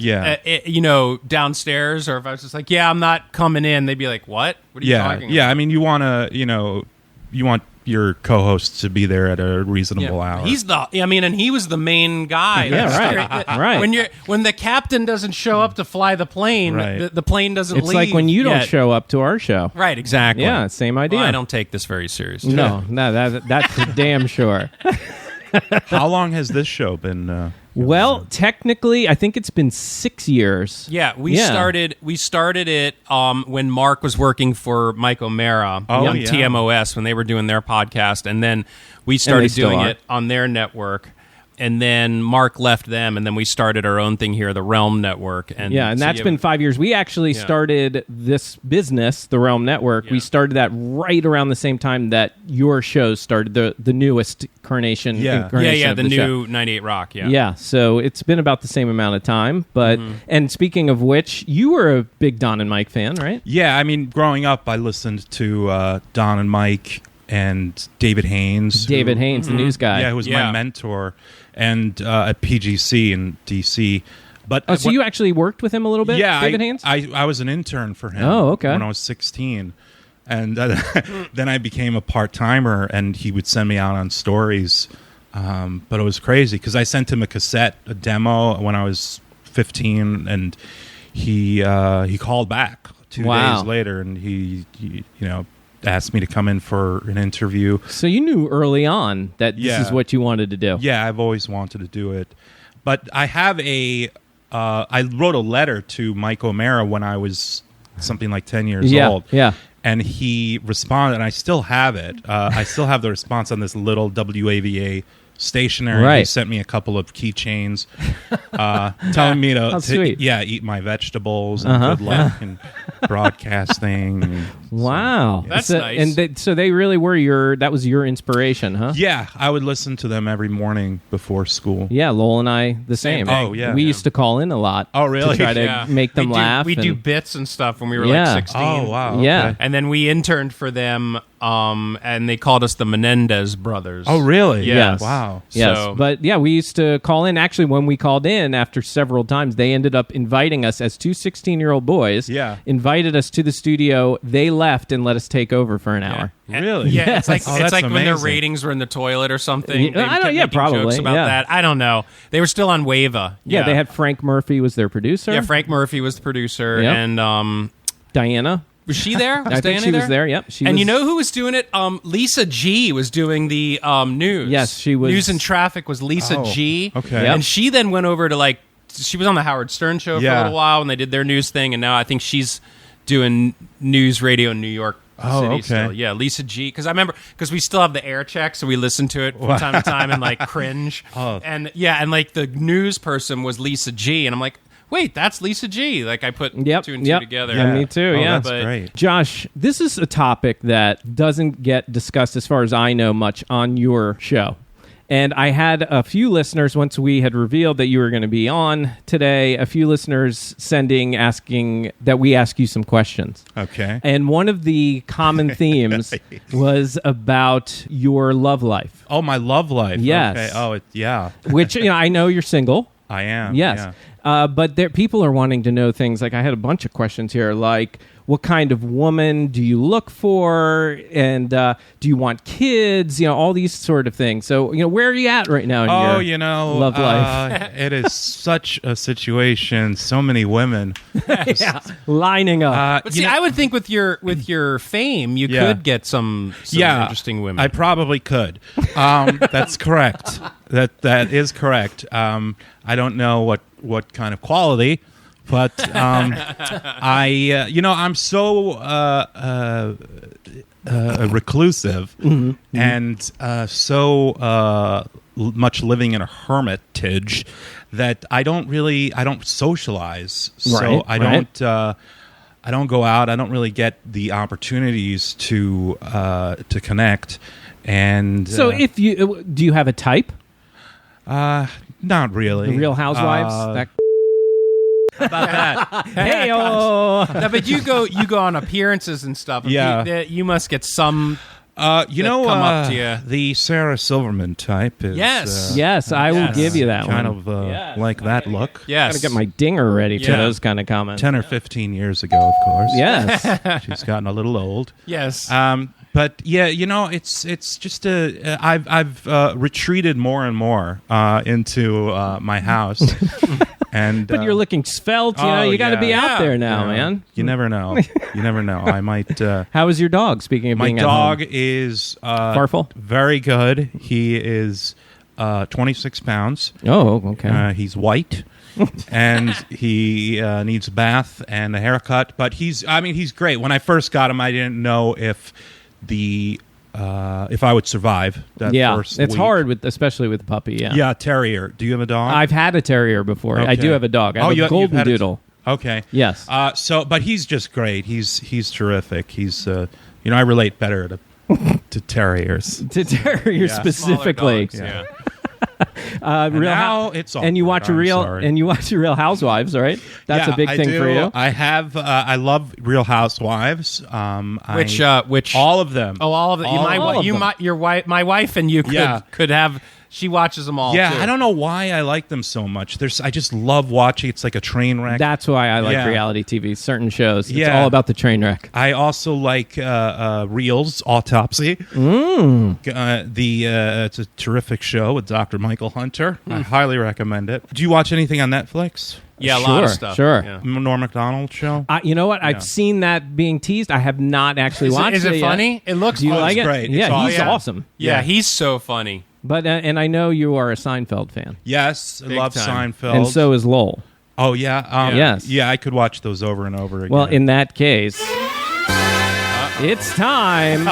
downstairs, or if I was just like, I'm not coming in, they'd be like, what? What are you talking about? Yeah, I mean, you want your co-host to be there at a reasonable hour. And he was the main guy. Right. When the captain doesn't show up to fly the plane, the plane doesn't leave. It's like when you don't show up to our show. Right, exactly. Yeah, same idea. Well, I don't take this very seriously. No, that's for damn sure. How long has this show been? Well, technically, I think it's been 6 years. Yeah, we started it when Mark was working for Mike O'Mara on TMOS when they were doing their podcast, and then we started doing it on their network. and then Mark left them, and then we started our own thing here, the Realm Network. And and so that's been 5 years. We actually started this business, the Realm Network. We started that right around the same time that your show started, the newest incarnation. Incarnation of the show. new 98 Rock. Yeah, so it's been about the same amount of time. But and speaking of which, you were a big Don and Mike fan, right? Yeah, I mean, growing up, I listened to Don and Mike and David Haynes. David Haynes, the news guy. Yeah, who was my mentor, and at PGC in D.C. But so you actually worked with him a little bit, David Haynes? I was an intern for him when I was 16. And then I became a part-timer, and he would send me out on stories. But it was crazy, because I sent him a demo, when I was 15, and he called back 2 days later, and he asked me to come in for an interview. So you knew early on that this is what you wanted to do. Yeah, I've always wanted to do it. But I have I wrote a letter to Mike O'Mara when I was something like 10 years old. Yeah. And he responded, and I still have it. I still have the response on this little WAVA stationery. Right. He sent me a couple of keychains telling me to eat my vegetables and good luck in broadcasting. Wow. That's nice. And so they really were that was your inspiration, huh? Yeah, I would listen to them every morning before school. Yeah, Lowell and I, the same. Oh, yeah. We used to call in a lot. Oh, really? To try to make them laugh. We do bits and stuff when we were like 16. Oh, wow. Yeah. Okay. And then we interned for them, and they called us the Menendez brothers. Oh, really? Yes. Wow. Yes. So- But yeah, we used to call in. Actually, when we called in, after several times, they ended up inviting us as two 16-year-old boys. Yeah. Invited us to the studio. They left and let us take over for an hour. Really? Yeah, it's like Oh, it's that's like when their amazing. ratings were in the toilet or something. Yeah, They I don't- kept yeah, making probably, jokes about yeah. that. I don't know. They were still on Wava. Yeah, they had Frank Murphy was their producer. Yeah, Frank Murphy was the producer, Yep. and Diana. was she there? Was I think Diana she was there. Yep. And you know who was doing it? Lisa G was doing the news. Yes, she was. News and Traffic was Lisa G. Okay. Yep. And she then went over to she was on the Howard Stern show for a Yeah. little while, and they did their news thing, and now I think she's doing news radio in New York Oh, City okay. still. Yeah, Lisa G. Because I remember, because we still have the air check, so we listen to it from time to time and cringe. Oh. And the news person was Lisa G. And I'm like, wait, that's Lisa G. I put two and two together. Yeah, me too. Oh, yeah, that's great. Josh, this is a topic that doesn't get discussed, as far as I know, much on your show. And I had a few listeners, once we had revealed that you were going to be on today, a few listeners asking that we ask you some questions. Okay. And one of the common themes was about your love life, Oh, my love life. Yes. Okay. Oh, yeah. which I know you're single. I am. Yes. Yeah. But people are wanting to know things like, I had a bunch of questions here, like, what kind of woman do you look for? And do you want kids? All these sort of things. So, where are you at right now in your love life? It is such a situation. So many women. Lining up. But see, I would think with your fame, you Yeah. could get some interesting women. I probably could. That's correct. That is correct. I don't know what kind of quality, but I'm so reclusive and so much living in a hermitage that I don't socialize. So I don't go out. I don't really get the opportunities to connect. And So do you have a type? not really. The Real Housewives? How about that? Hey-o. No, but you go on appearances and stuff. Yeah. You must get some. Come up to you. The Sarah Silverman type is Yes, I will give you that kind one. of like that look. Yes. Gotta get my dinger ready for Yeah. those kind of comments. 10 or 15 years ago, of course. Yes. She's gotten a little old. Yes. But yeah, it's just I've retreated more and more into my house. And But you're looking svelte, you got to be out there now, man. You never know. You never know. I might. How is your dog? Speaking of My being dog at home. is Farfel? very good. He is 26 pounds. Oh, okay. He's white. And he needs a bath and a haircut. But he's great. When I first got him, I didn't know if the if I would survive that first it's week. hard, especially with the puppy, yeah. Yeah, terrier. Do you have a dog? I've had a terrier before. I do have a dog. I have a golden doodle. Okay. Yes. But he's just great. He's terrific. He's, I relate better to terriers. To terriers specifically. Dogs, yeah. It's and you watch Real Housewives, right? That's a big thing for you. I have. I love Real Housewives. Which all of them. Oh, all of them. My wife and you could have. She watches them all. Yeah, too. I don't know why I like them so much. I just love watching. It's like a train wreck. That's why I like reality TV. Certain shows. It's all about the train wreck. I also like Reels Autopsy. It's a terrific show with Dr. Michael Hunter. I highly recommend it. Do you watch anything on Netflix? Yeah, a lot of stuff. Sure. Yeah. Norm Macdonald show. You know what? I've seen that being teased. I have not actually watched it. Is it funny? Yet. It looks. Do you like it? Great. Yeah, he's awesome. Yeah, he's so funny. But and I know you are a Seinfeld fan. Yes, I love Seinfeld. And so is Lowell. Oh, yeah? Yes. Yeah, I could watch those over and over again. Well, in that case, it's time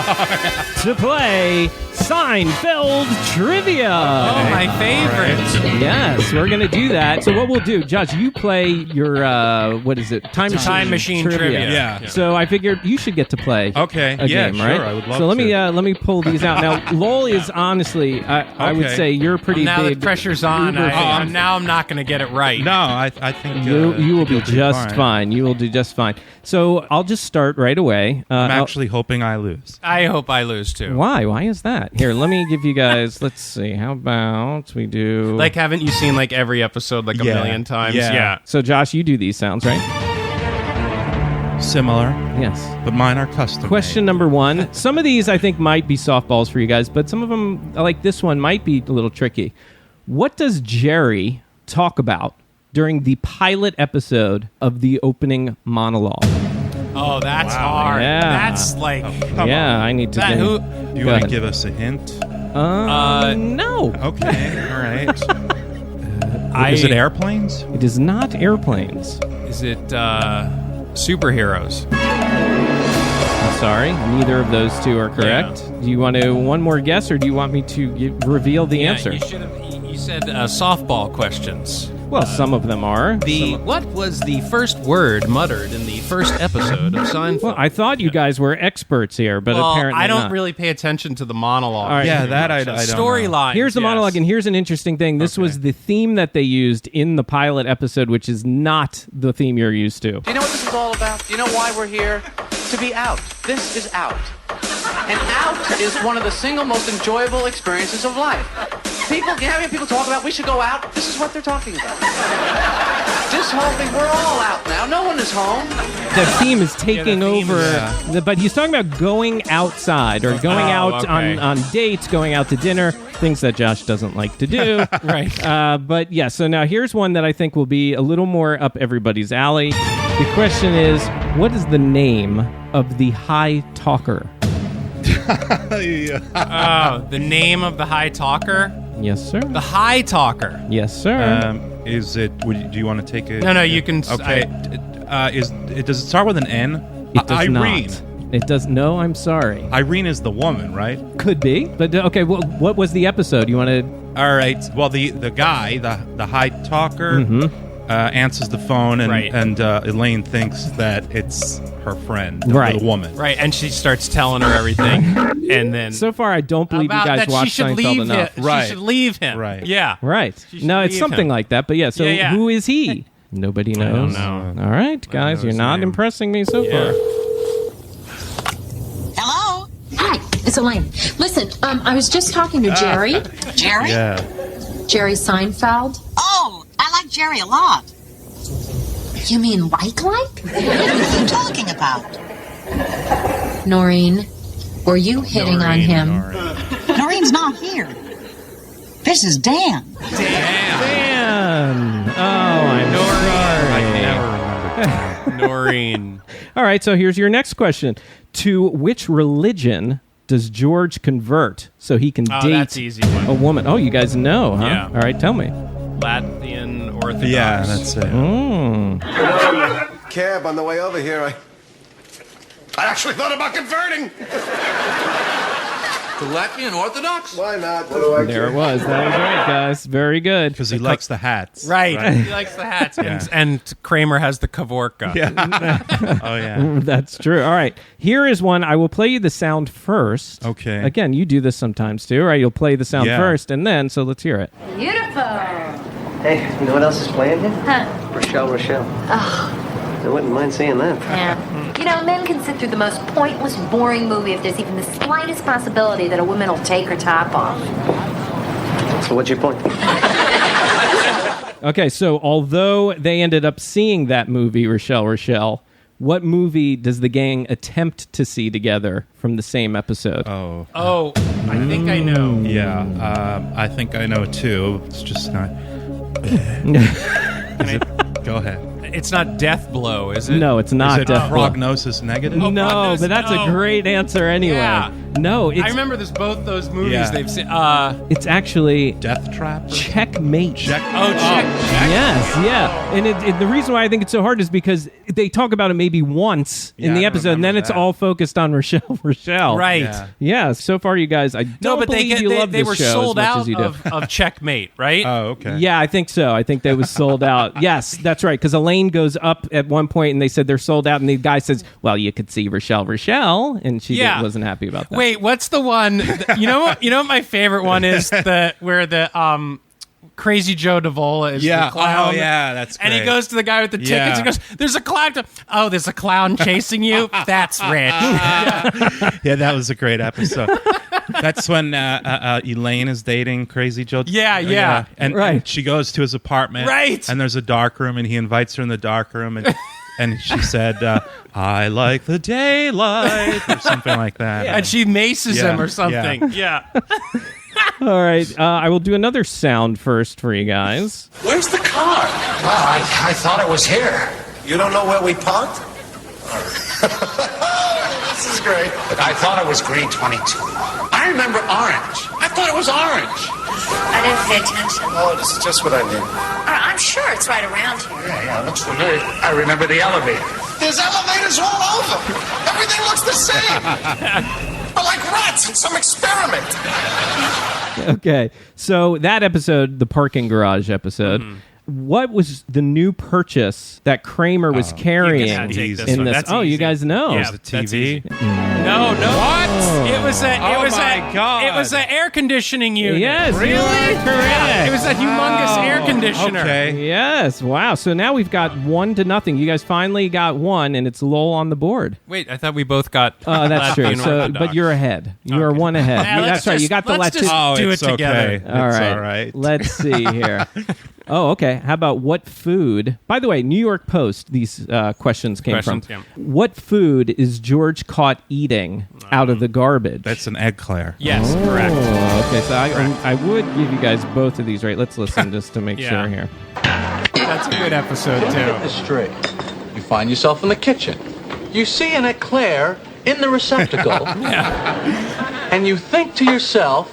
to play Seinfeld Trivia. Oh, my favorite. Right. Yes, we're going to do that. So what we'll do, Josh, you play your, what is it? Time Machine Trivia. Yeah. So I figured you should get to play a game, sure, right? I would love so let to. me pull these out. Now, Lowell is honestly, I would say you're pretty now big. The pressure's on. Now I'm not going to get it right. No, I think you will be just fine. You will do just fine. So I'll just start right away. I'm actually hoping I lose. I hope I lose, too. Why? Why is that? Here, let me give you guys, let's see. How about we do... Like, haven't you seen, like, every episode, like, a million times? Yeah. So, Josh, you do these sounds, right? Similar. Yes. But mine are custom. Question number 1. Some of these, I think, might be softballs for you guys, but some of them, like this one, might be a little tricky. What does Jerry talk about during the pilot episode of the opening monologue? Oh, that's hard. Yeah. That's like... I need to... Do you want to give us a hint? No. Okay, all right. Is it airplanes? It is not airplanes. Is it superheroes? I'm sorry, neither of those two are correct. Yeah. Do you want to one more guess, or do you want me to reveal the answer? You said softball questions. Well, some of them are. What was the first word muttered in the first episode of Seinfeld? Well, I thought you guys were experts here, but apparently I don't not. really pay attention to the monologue. Right. Yeah, that I don't know. Storyline. Here's the monologue, and here's an interesting thing. This was the theme that they used in the pilot episode, which is not the theme you're used to. Do you know what this is all about? Do you know why we're here? To be out. This is out. And out is one of the single most enjoyable experiences of life. Having people talk about we should go out, this is what they're talking about. This whole thing, we're all out now. No one is home. The theme is taking over. But he's talking about going outside or going out on dates, going out to dinner, things that Josh doesn't like to do. Right. But yeah, so now here's one that I think will be a little more up everybody's alley. The question is, what is the name of the high talker? The name of the high talker? Yes, sir. The high talker. Yes, sir. Is it? Do you want to take it? No, you can. Okay. Does it start with an N? It does Irene. not. It does. No, I'm sorry. Irene is the woman, right? Could be, but okay. What was the episode? You want to? All right. Well, the guy, the high talker, answers the phone, and Elaine thinks that it's her friend, the woman. Right, and she starts telling her everything, and then... So far, I don't believe you guys watch Seinfeld enough. She should leave him. Right. Yeah. Right. No, it's something like that, but yeah, so who is he? Nobody knows. I don't know. All right, guys, you're not impressing me so far. Hello? Hi, it's Elaine. Listen, I was just talking to Jerry. Jerry? Yeah. Jerry Seinfeld. Oh, I like Jerry a lot. You mean like? What are you talking about? Noreen, were you hitting on him? Noreen's not here. This is Dan. Dan! Oh, I'm sorry. I never remembered Noreen. All right, so here's your next question. To which religion does George convert so he can date that's easy one. a woman? Oh, you guys know, huh? Yeah. All right, tell me. Latvian Orthodox. Yeah, that's it. Cab on the way over here. I actually thought about converting. To Latvian Orthodox? Why not? What do I There it was. That was right, guys. Very good. Because he likes the hats. Right. He likes the hats. And Kramer has the Kavorka. Yeah. Oh, yeah. That's true. All right. Here is one. I will play you the sound first. Okay. Again, you do this sometimes too, right? You'll play the sound first and then, so let's hear it. Beautiful. Hey, you know what else is playing here? Huh. Rochelle. Oh. I wouldn't mind seeing that. Yeah. You know, men can sit through the most pointless, boring movie if there's even the slightest possibility that a woman will take her top off. So what's your point? Okay, so although they ended up seeing that movie, Rochelle, what movie does the gang attempt to see together from the same episode? Oh, I think I know. Yeah, I think I know too. It's just not. Go ahead. It's not Death Blow, is it? No, it's not Is it Death Blow. Prognosis Negative? No, but that's a great answer anyway. Yeah. No, it's... I remember both those movies Yeah. they've seen. It's actually... Death Trap? Checkmate. Check. Yes, yeah. And the reason why I think it's so hard is because they talk about it maybe once in the episode, and then it's all focused on Rochelle. Right. Yeah, so far you guys, I don't believe you love they this were show sold as much out as you do. of Checkmate, right? Oh, okay. Yeah, I think so. I think that was sold out. Yes, that's right. Because Elaine goes up at one point and they said they're sold out, and the guy says, well, you could see Rochelle, and she wasn't happy about that. Wait, what's the one? You know what my favorite one is? Where the Crazy Joe Davola is the clown. Oh, yeah, that's great. And he goes to the guy with the tickets and goes, there's a clown. There's a clown chasing you? That's rich. Yeah, that was a great episode. That's when Elaine is dating Crazy Joe. Yeah. And she goes to his apartment. Right. And there's a dark room, and he invites her in the dark room, and she said, I like the daylight, or something like that. And she maces him or something. Yeah. All right, I will do another sound first for you guys. Where's the car? Well, I thought it was here. You don't know where we parked? This is great. But I thought it was green 22. I remember orange. I thought it was orange. I didn't pay attention. Oh, this is just what I need. I'm sure it's right around here. Yeah, looks familiar. I remember the elevator. There's elevators all over. Everything looks the same. We're like rats in some experiment. Okay, so that episode, the parking garage episode, what was the new purchase that Kramer was carrying in this? You guys know. Yeah, the TV. No. What? It was God. It was an air conditioning unit. Yes, really? you are correct. It was a humongous air conditioner. Okay. Yes, wow. So now we've got 1-0. You guys finally got one, and it's Lowell on the board. Wait, I thought we both got. That's true. Latvian So, Orthodox. but you're ahead. You are one ahead. Yeah, That's right. You got the let's Latin. just do it it's together. okay. All It's right. all right. Let's see here. Oh, okay. How about what food? By the way, New York Post, these questions came from. Yeah. What food is George caught eating out of the garbage? That's an eclair. Yes, correct. Okay, so I would give you guys both of these, right? Let's listen just to make sure here. That's a good episode, Get too. this straight. You find yourself in the kitchen. You see an eclair in the receptacle. And you think to yourself,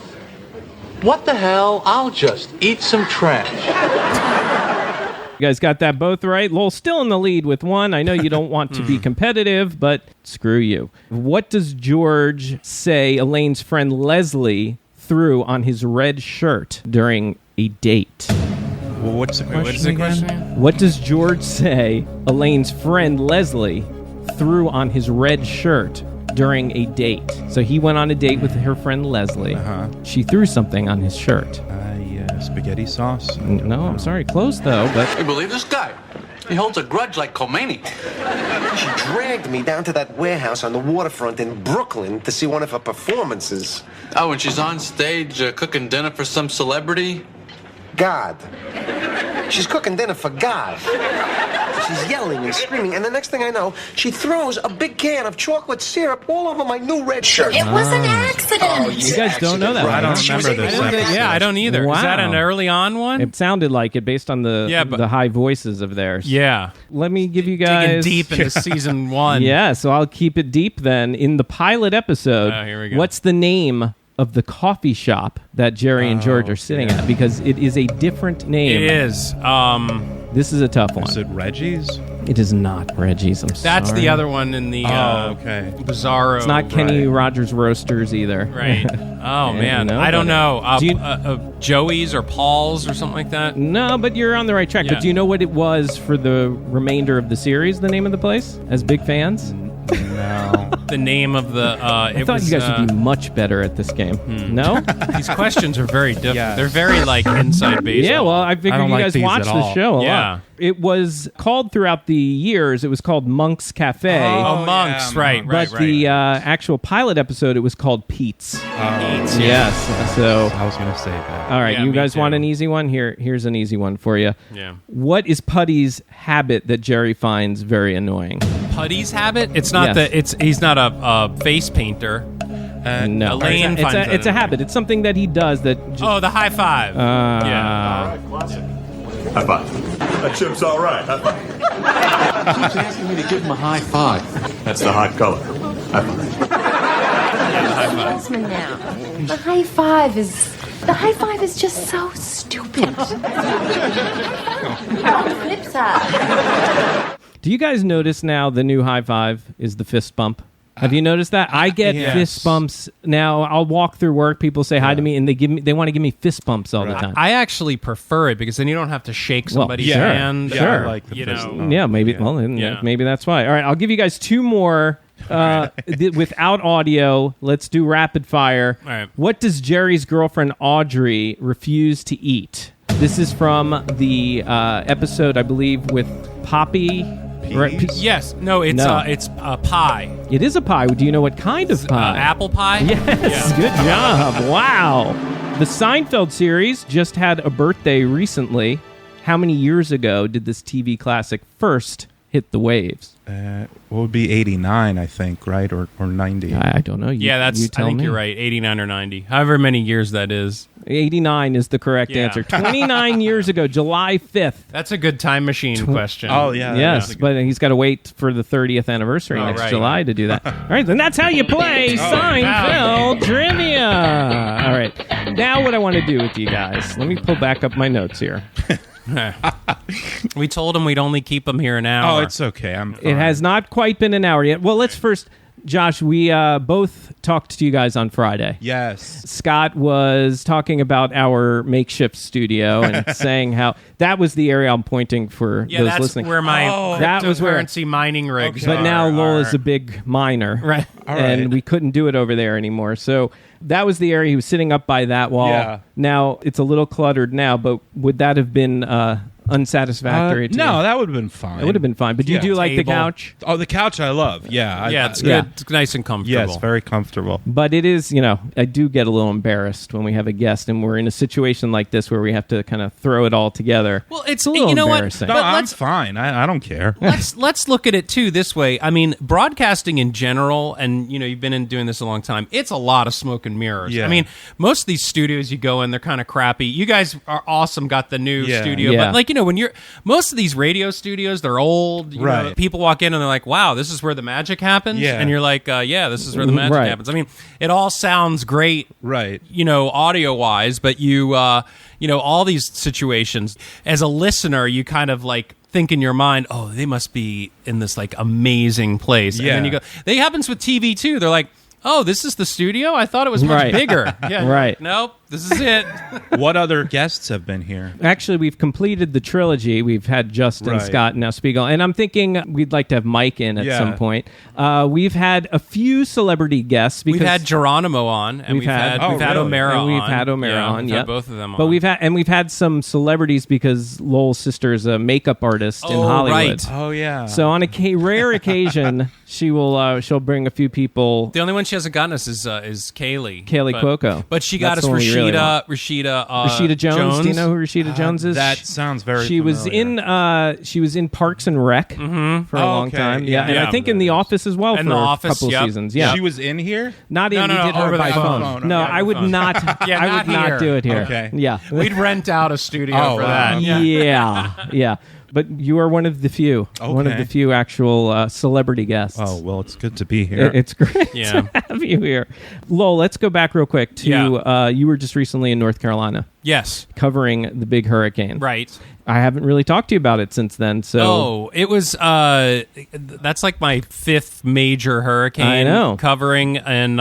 what the hell? I'll just eat some trash. You guys got that both right. Lowell's still in the lead with one. I know you don't want to be competitive, but screw you. What does George say Elaine's friend Leslie threw on his red shirt during a date? Well, what's the question again? What does George say Elaine's friend Leslie threw on his red shirt during a date? So he went on a date with her friend Leslie. She threw something on his shirt. Spaghetti sauce? No, I'm sorry. Close, though. But You believe this guy? He holds a grudge like Khomeini. She dragged me down to that warehouse on the waterfront in Brooklyn to see one of her performances. Oh, and she's on stage cooking dinner for some celebrity? God. She's cooking dinner for God. She's yelling and screaming, and the next thing I know, she throws a big can of chocolate syrup all over my new red shirt. It was an accident. you guys don't know that. I don't She was remember this able to- episode. Yeah, I don't either. Wow. Is that an early on one? It sounded like it based on the high voices of theirs. Yeah. Let me give you Digging guys deep into season one. Yeah, so I'll keep it deep then. In the pilot episode, Here we go. what's the name of the coffee shop that Jerry and George are sitting at? Because it is a different name. It is. This is a tough one. Is it Reggie's? It is not Reggie's. I'm sorry. That's the other one in the okay. Bizarro. It's not Kenny Rogers Roasters either. Right. Oh, man. I don't know. Joey's or Paul's or something like that? No, but you're on the right track. Yeah. But do you know what it was for the remainder of the series, the name of the place, as big fans? No. The name of the... I thought you guys would be much better at this game. No? These questions are very different. Yes. They're very, inside baseball. Yeah, well, I figured you guys watch the show a lot. It was called throughout the years, it was called Monk's Cafe. Oh, Monk's, right. But the actual pilot episode, it was called Pete's. Pete's, yes. So I was going to say that. All right, Yeah, you me guys too. want an easy one? Here's an easy one for you. Yeah. What is Putty's habit that Jerry finds very annoying? Putty's habit? It's not he's not a face painter. No. Elaine finds that it's a habit. It's something that he does that just... the high five. Yeah. High five. That chip's all right. High five. Keeps asking me to give him a high five. That's the hot color. High five. Jasmine now. The high five is just so stupid. Flip side. Do you guys notice now the new high five is the fist bump? Have you noticed that? I get fist bumps now. I'll walk through work. People say hi to me, and they want to give me fist bumps all the time. I actually prefer it because then you don't have to shake somebody's hand. Sure. I like the fist bump. Yeah, maybe. Well, then, maybe that's why. All right, I'll give you guys two more without audio. Let's do rapid fire. All right. What does Jerry's girlfriend Audrey refuse to eat? This is from the episode, I believe, with Poppy. Right, yes. No, it's a pie. It is a pie. Do you know what kind of pie? Apple pie? Yes. Good job. Wow. The Seinfeld series just had a birthday recently. How many years ago did this TV classic first hit the waves? What would be 89, I think, right? Or 90? I don't know. I think you're right. 89 or 90. However many years that is. 89 is the correct answer. 29 years ago, July 5th. That's a good time machine question. Oh, yeah. Yes, but he's got to wait for the 30th anniversary next July to do that. All right, then that's how you play Seinfeld Trivia. All right, now what I want to do with you guys, let me pull back up my notes here. We told him we'd only keep him here an hour. Oh, it's okay. I'm fine. It has not quite been an hour yet. Well, let's first... Josh, we both talked to you guys on Friday. Yes. Scott was talking about our makeshift studio and saying how that was the area I'm pointing for those that's listening. Where my cryptocurrency mining rigs But now Lowell is a big miner. Right. And we couldn't do it over there anymore. So that was the area he was sitting up by that wall. Yeah. Now, it's a little cluttered now, but would that have been... unsatisfactory to no, you? that would have been fine. It would have been fine. But you do like the couch? Oh, the couch I love. Yeah. It's good. It's nice and comfortable. Yes, very comfortable. But it is, I do get a little embarrassed when we have a guest and we're in a situation like this where we have to kind of throw it all together. Well, it's a little What? embarrassing. No, I'm fine. I don't care. Let's look at it too this way. I mean, broadcasting in general, and you've been doing this a long time. It's a lot of smoke and mirrors. Yeah. I mean, most of these studios you go in, they're kind of crappy. You guys are awesome. Got the new studio, but when you're most of these radio studios, they're old. You know, people walk in and they're like, "Wow, this is where the magic happens." Yeah. And you're like, "Yeah, this is where the magic happens." I mean, it all sounds great, right? Audio wise, but all these situations as a listener, you kind of like think in your mind, "Oh, they must be in this like amazing place." Yeah. And then you go. That happens with TV too. They're like, "Oh, this is the studio? I thought it was much bigger." Yeah, right. Nope, this is it. What other guests have been here? Actually, we've completed the trilogy. We've had Justin, Scott, and now Spiegel. And I'm thinking we'd like to have Mike in at some point. We've had a few celebrity guests. Because we've had Geronimo on, and we've had O'Mara on. We've had O'Mara on, we've had both of them on. But we've had some celebrities because Lowell's sister is a makeup artist in Hollywood. Right. Oh, yeah. So on a rare occasion, she'll bring a few people. The only one she hasn't gotten us is Kaylee. Cuoco. But she got us Rashida Jones. Do you know who Rashida Jones is? That sounds very She familiar. was in Parks and Rec for a long time. Yeah, and I think in The Office as well for a couple seasons. Yeah, she was in here. Not in. No, we did her over by the phone. No, I would not. I would not do it here. Okay. Yeah, we'd rent out a studio for that. Yeah. But you are one of the few. Okay. One of the few actual celebrity guests. Oh, well, it's good to be here. It's great to have you here. Lowell, let's go back real quick to you were just recently in North Carolina. Yes. covering the big hurricane. Right. I haven't really talked to you about it since then. So Oh, it was that's like my 5th major hurricane I know. covering, and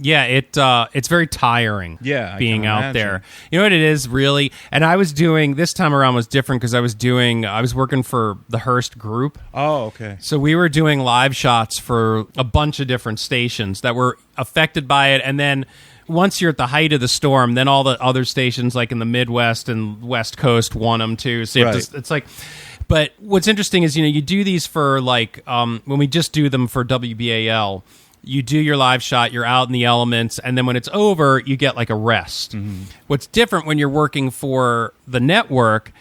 it's very tiring. Yeah, I being can out imagine. there. You know what it is really, and I was doing this time around was different because I was working for the Hearst Group. Oh, okay. So we were doing live shots for a bunch of different stations that were affected by it, and then once you're at the height of the storm, then all the other stations like in the Midwest and West Coast want them too. So you have to, it's like, but what's interesting is, you do these for like, when we just do them for WBAL, you do your live shot, you're out in the elements, and then when it's over, you get like a rest. Mm-hmm. What's different when you're working for the network,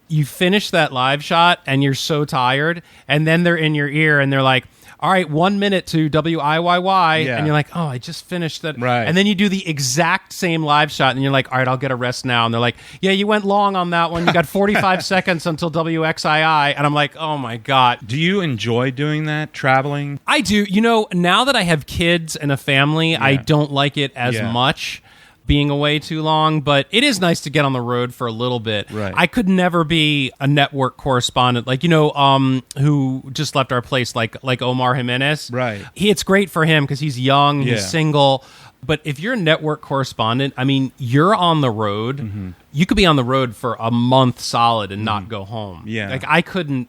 you finish that live shot and you're so tired, and then they're in your ear and they're like, all right, 1 minute to WIYY, Yeah. and you're like, oh, I just finished that. Right. And then you do the exact same live shot, and you're like, all right, I'll get a rest now. And they're like, yeah, you went long on that one. You got 45 seconds until WXII. And I'm like, oh, my God. Do you enjoy doing that, traveling? I do. Now that I have kids and a family, I don't like it as much being away too long, but it is nice to get on the road for a little bit. Right. I could never be a network correspondent, like who just left our place, like Omar Jimenez. Right. It's great for him because he's young, Yeah. he's single. But if you're a network correspondent, I mean, you're on the road. Mm-hmm. You could be on the road for a month solid and not go home. Yeah. Like I couldn't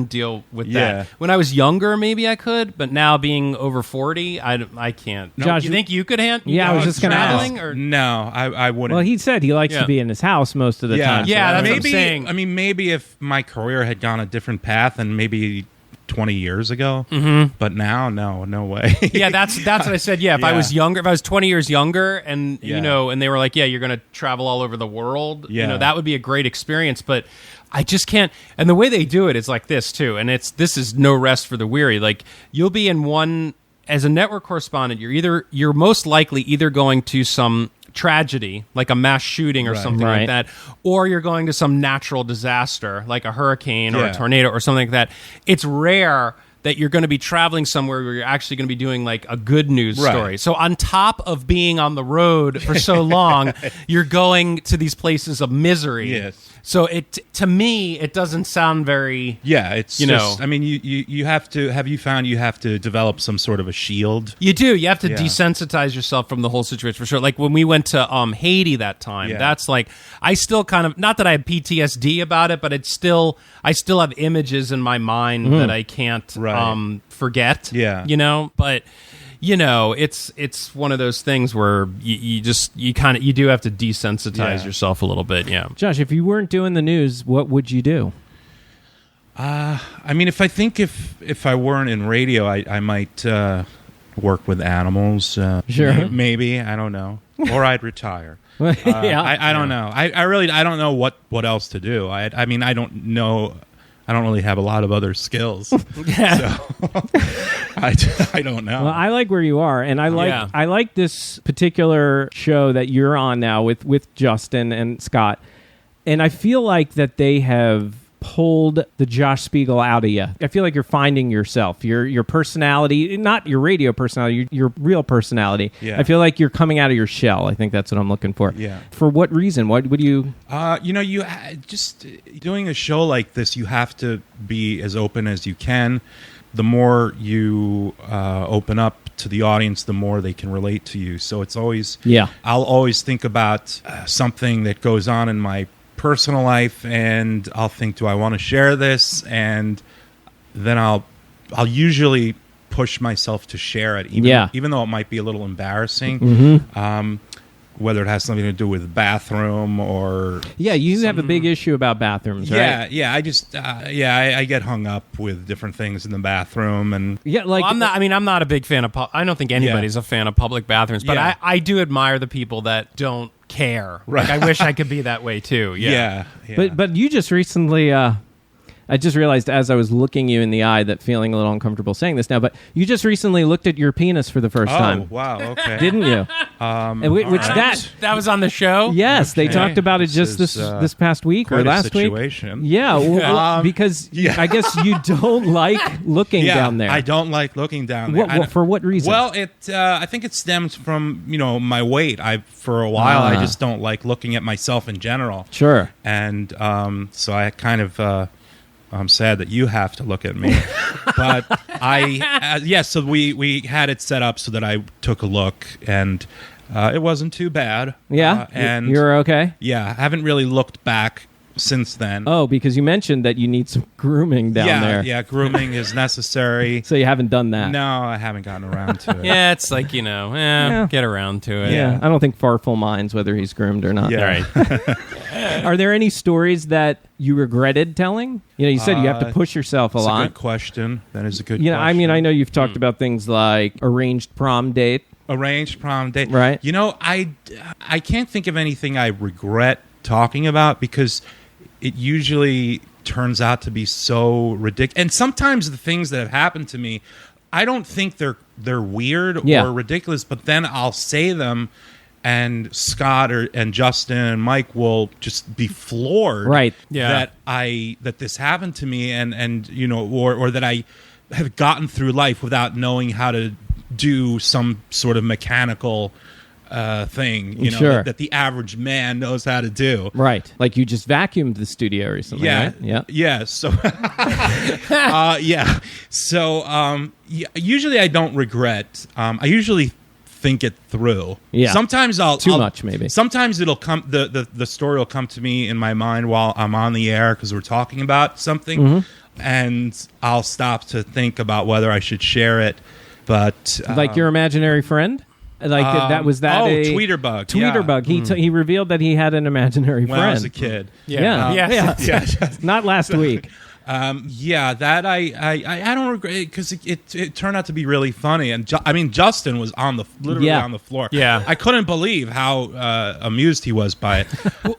deal with Yeah. that. When I was younger, maybe I could, but now being over 40, I can't. Josh, you think you could handle? Yeah, I was just going to traveling ask. or No, I wouldn't. Well, he said he likes to be in his house most of the time. so Yeah, I that's don't what know. I'm saying. I mean, maybe if my career had gone a different path and maybe 20 years ago, but now, no way. Yeah, that's what I said. Yeah, if I Yeah. was younger, if I was 20 years younger, and Yeah. and they were like, yeah, you're going to travel all over the world. Yeah. That would be a great experience. But I just can't. And the way they do it is like this too. And this is no rest for the weary. Like you'll be in one as a network correspondent. You're most likely either going to some tragedy, like a mass shooting or Right. something Right. like that, or you're going to some natural disaster, like a hurricane or Yeah. a tornado or something like that. It's rare that you're going to be traveling somewhere where you're actually going to be doing like a good news Right. story. So on top of being on the road for so long, you're going to these places of misery. Yes. So to me, it doesn't sound very. Yeah, it's You just, know. I mean, you have to, have you found you have to develop some sort of a shield? You do. You have to Yeah. desensitize yourself from the whole situation for sure. Like when we went to Haiti that time, Yeah. that's like I still kind of not that I have PTSD about it, but I still have images in my mind that I can't Right. forget. Yeah. But it's one of those things where you do have to desensitize Yeah. yourself a little bit. Yeah. Josh, if you weren't doing the news, what would you do? I mean, if I weren't in radio, I might work with animals. Sure. Maybe, I don't know. Or I'd retire. Yeah. I don't know. I really don't know what else to do. I mean, I don't know. I don't really have a lot of other skills. Yeah. So I don't know. Well, I like where you are, and I like this particular show that you're on now with Justin and Scott, and I feel like that they have pulled the Josh Spiegel out of you. I feel like you're finding yourself, your personality, not your radio personality, your real personality. Yeah. I feel like you're coming out of your shell. I think that's what I'm looking for. Yeah. For what reason? What would you? You just doing a show like this, you have to be as open as you can. The more you open up to the audience, the more they can relate to you. So it's always, I'll always think about something that goes on in my personal life, and I'll think, do I want to share this? And then I'll usually push myself to share it, even though it might be a little embarrassing. Mm-hmm. Whether it has something to do with bathroom or you have a big issue about bathrooms, right? I just I get hung up with different things in the bathroom, and I'm not a big fan of. I don't think anybody's a fan of public bathrooms, but Yeah. I do admire the people that don't care. Right. Like I wish I could be that way too. Yeah. But you just recently I just realized as I was looking you in the eye that feeling a little uncomfortable saying this now, but you just recently looked at your penis for the first time. Oh, wow, okay. Didn't you? That was on the show? Yes, they talked about it just this past week or last week. Yeah, well, because I guess you don't like looking down there. I don't like looking down there. For what reason? Well, I think it stems from my weight. For a while I just don't like looking at myself in general. Sure. And so I kind of I'm sad that you have to look at me. But so we had it set up so that I took a look, and it wasn't too bad. Yeah, and you're okay? Yeah, I haven't really looked back since then. Oh, because you mentioned that you need some grooming down there. Yeah, grooming is necessary. So you haven't done that? No, I haven't gotten around to it. Yeah, it's like, get around to it. Yeah, I don't think Farfel minds whether he's groomed or not. Yeah. Right. Are there any stories that you regretted telling? You said you have to push yourself a lot. That's a good question. That is a good question. I mean, I know you've talked about things like arranged prom date. Arranged prom date. Right. I can't think of anything I regret talking about because it usually turns out to be so ridiculous. And sometimes the things that have happened to me, I don't think they're weird or ridiculous, but then I'll say them, and Scott and Justin and Mike will just be floored, right? Yeah, that this happened to me, and or that I have gotten through life without knowing how to do some sort of mechanical thing, that the average man knows how to do. Right. Like you just vacuumed the studio recently, right? Yeah. Yeah. So, So, usually I don't regret. I usually think it through. Yeah. Sometimes I'll much maybe. Sometimes it'll come. The story will come to me in my mind while I'm on the air because we're talking about something, and I'll stop to think about whether I should share it. But like your imaginary friend. Like that was that Tweeterbug. Tweeterbug. He revealed that he had an imaginary friend when I was a kid. Yeah. Not last week. That I don't regret it because it turned out to be really funny. And Justin was literally on the floor. Yeah, I couldn't believe how amused he was by it.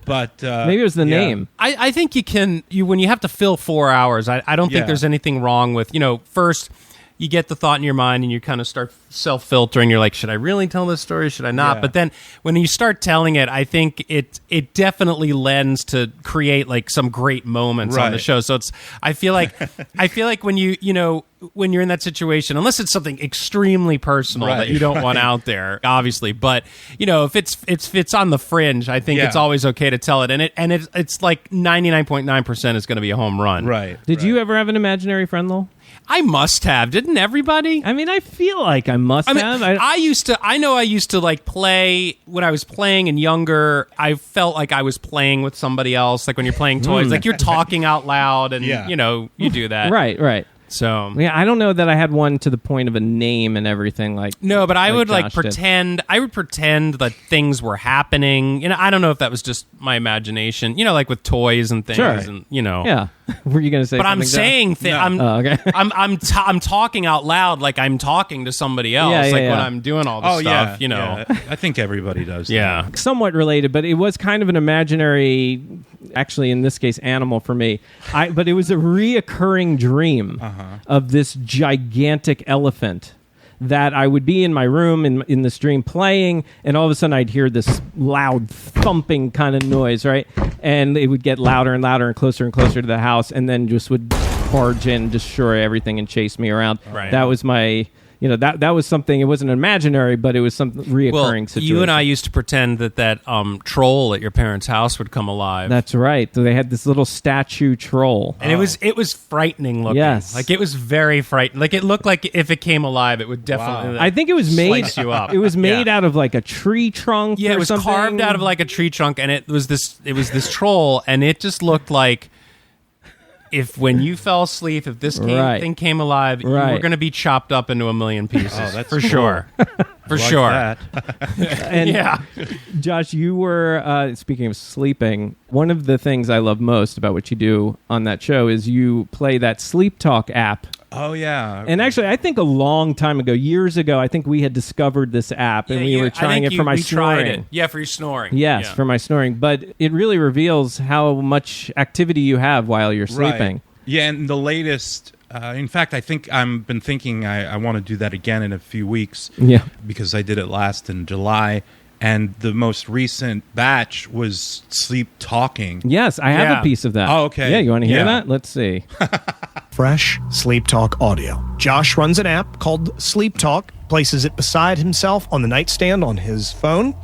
But maybe it was the name. I think when you have to fill 4 hours. I don't think there's anything wrong with first. You get the thought in your mind and you kind of start self-filtering. You're like, should I really tell this story? Should I not? Yeah. But then when you start telling it, I think it definitely lends to create like some great moments on the show. So I feel like when when you're in that situation, unless it's something extremely personal that you don't want out there, obviously. But if it's on the fringe, I think it's always okay to tell it. And it's like 99.9% is going to be a home run. Right. Did you ever have an imaginary friend, Lowell? I must have. Didn't everybody? I mean, I feel like I must have. I used to like play when I was playing and younger. I felt like I was playing with somebody else. Like when you're playing toys, like you're talking out loud and you do that. Right. So I don't know that I had one to the point of a name and everything like. No, but I would Josh pretend. I would pretend that things were happening. I don't know if that was just my imagination. Like with toys and things. Sure. And Yeah. Were you going to say? But I'm something, saying things. No. Okay. I'm talking out loud like I'm talking to somebody else. When I'm doing all this stuff. Yeah. I think everybody does. Yeah. That. Somewhat related, but it was kind of an imaginary. Actually, in this case, animal for me. But it was a reoccurring dream of this gigantic elephant that I would be in my room in this dream playing, and all of a sudden I'd hear this loud thumping kind of noise, right? And it would get louder and louder and closer to the house, and then just would barge in, destroy everything, and chase me around. Right. That was my... that was something. It wasn't imaginary, but it was some reoccurring situation. You and I used to pretend that troll at your parents' house would come alive. That's right. So they had this little statue troll, and it was frightening looking. Yes, like it was very frightening. Like it looked like if it came alive, it would definitely. I think it was made. Slice you up. It was made out of like a tree trunk. Yeah, it was something. carved out of like a tree trunk, and it was this troll, and it just looked like. If when you fell asleep, if this thing came alive, you were going to be chopped up into a million pieces. Oh, that's for cool. sure. For sure. And Josh, you were, speaking of sleeping, one of the things I love most about what you do on that show is you play that Sleep Talk app. Oh, yeah. And actually, I think a long time ago, years ago, I think we had discovered this app, and we were trying it for my snoring. Yeah, for your snoring. Yes, yeah. for my snoring. But it really reveals how much activity you have while you're sleeping. Yeah, and the latest. In fact, I think I've been thinking I want to do that again in a few weeks. Yeah, because I did it last in July. And the most recent batch was Sleep Talking. Yes, I have a piece of that. Oh, okay. Yeah, you want to hear that? Let's see. Fresh Sleep Talk audio. Josh runs an app called Sleep Talk, places it beside himself on the nightstand on his phone.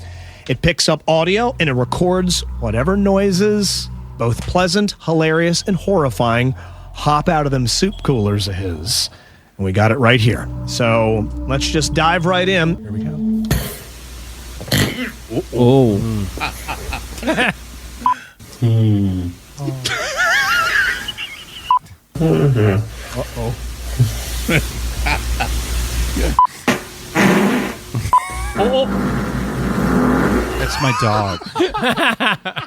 It picks up audio and it records whatever noises, both pleasant, hilarious, and horrifying, hop out of them soup coolers of his. And we got it right here. So let's just dive right in. Here we go. Oh. Uh-oh. That's my dog.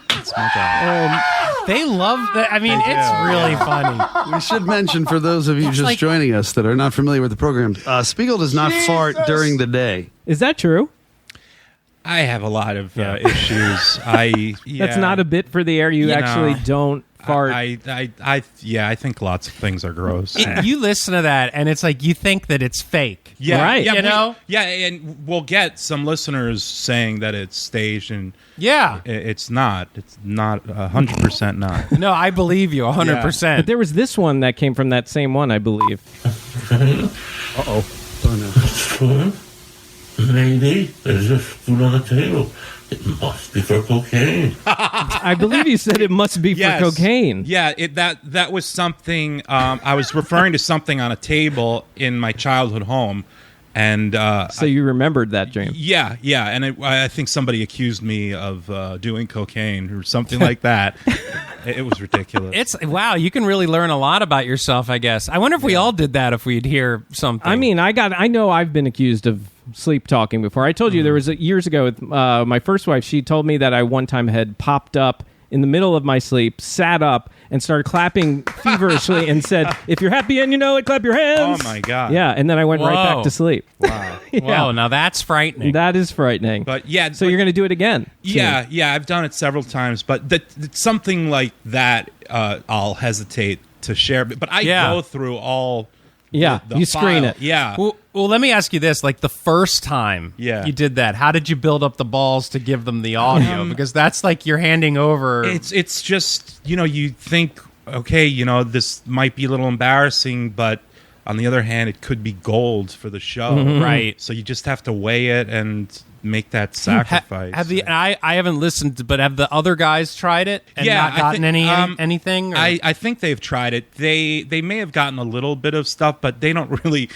That's my dog. They love that. I mean, it's really funny. We should mention for those of you just joining us that are not familiar with the program, Spiegel does not fart during the day. Is that true? I have a lot of issues. That's not a bit for the air. You actually don't fart. I think lots of things are gross. You listen to that, and it's like you think that it's fake. Yeah, right. Yeah, you know? And we'll get some listeners saying that it's staged, and yeah, it's not. It's not 100% not. No, I believe you 100%. But there was this one that came from that same one, I believe. Uh-oh. Oh, no. Maybe there's a spoon on the table. It must be for cocaine. I believe you said it must be for cocaine. Yeah, that was something. I was referring to something on a table in my childhood home, and so you remembered that dream. Yeah, and I think somebody accused me of doing cocaine or something like that. It was ridiculous. It's wow. You can really learn a lot about yourself, I guess. I wonder if we all did that if we'd hear something. I mean, I know I've been accused of sleep talking before. I told you there was years ago with my first wife. She told me that I one time had popped up in the middle of my sleep, sat up, and started clapping feverishly and said, "If you're happy and you know it, clap your hands." Oh my God! Yeah, and then I went right back to sleep. Wow. Yeah. Whoa, now that's frightening. That is frightening. But yeah, so you're going to do it again? Yeah, I've done it several times, but something like that, I'll hesitate to share. But I go through all. Yeah, the you screen file. it. Yeah. Well, let me ask you this: like the first time you did that, how did you build up the balls to give them the audio? Because that's like you're handing over. It's just you think, okay, this might be a little embarrassing, but on the other hand, it could be gold for the show, right? So you just have to weigh it and make that sacrifice. I haven't listened, but have the other guys tried it and not gotten anything? Or? I think they've tried it. They may have gotten a little bit of stuff, but they don't really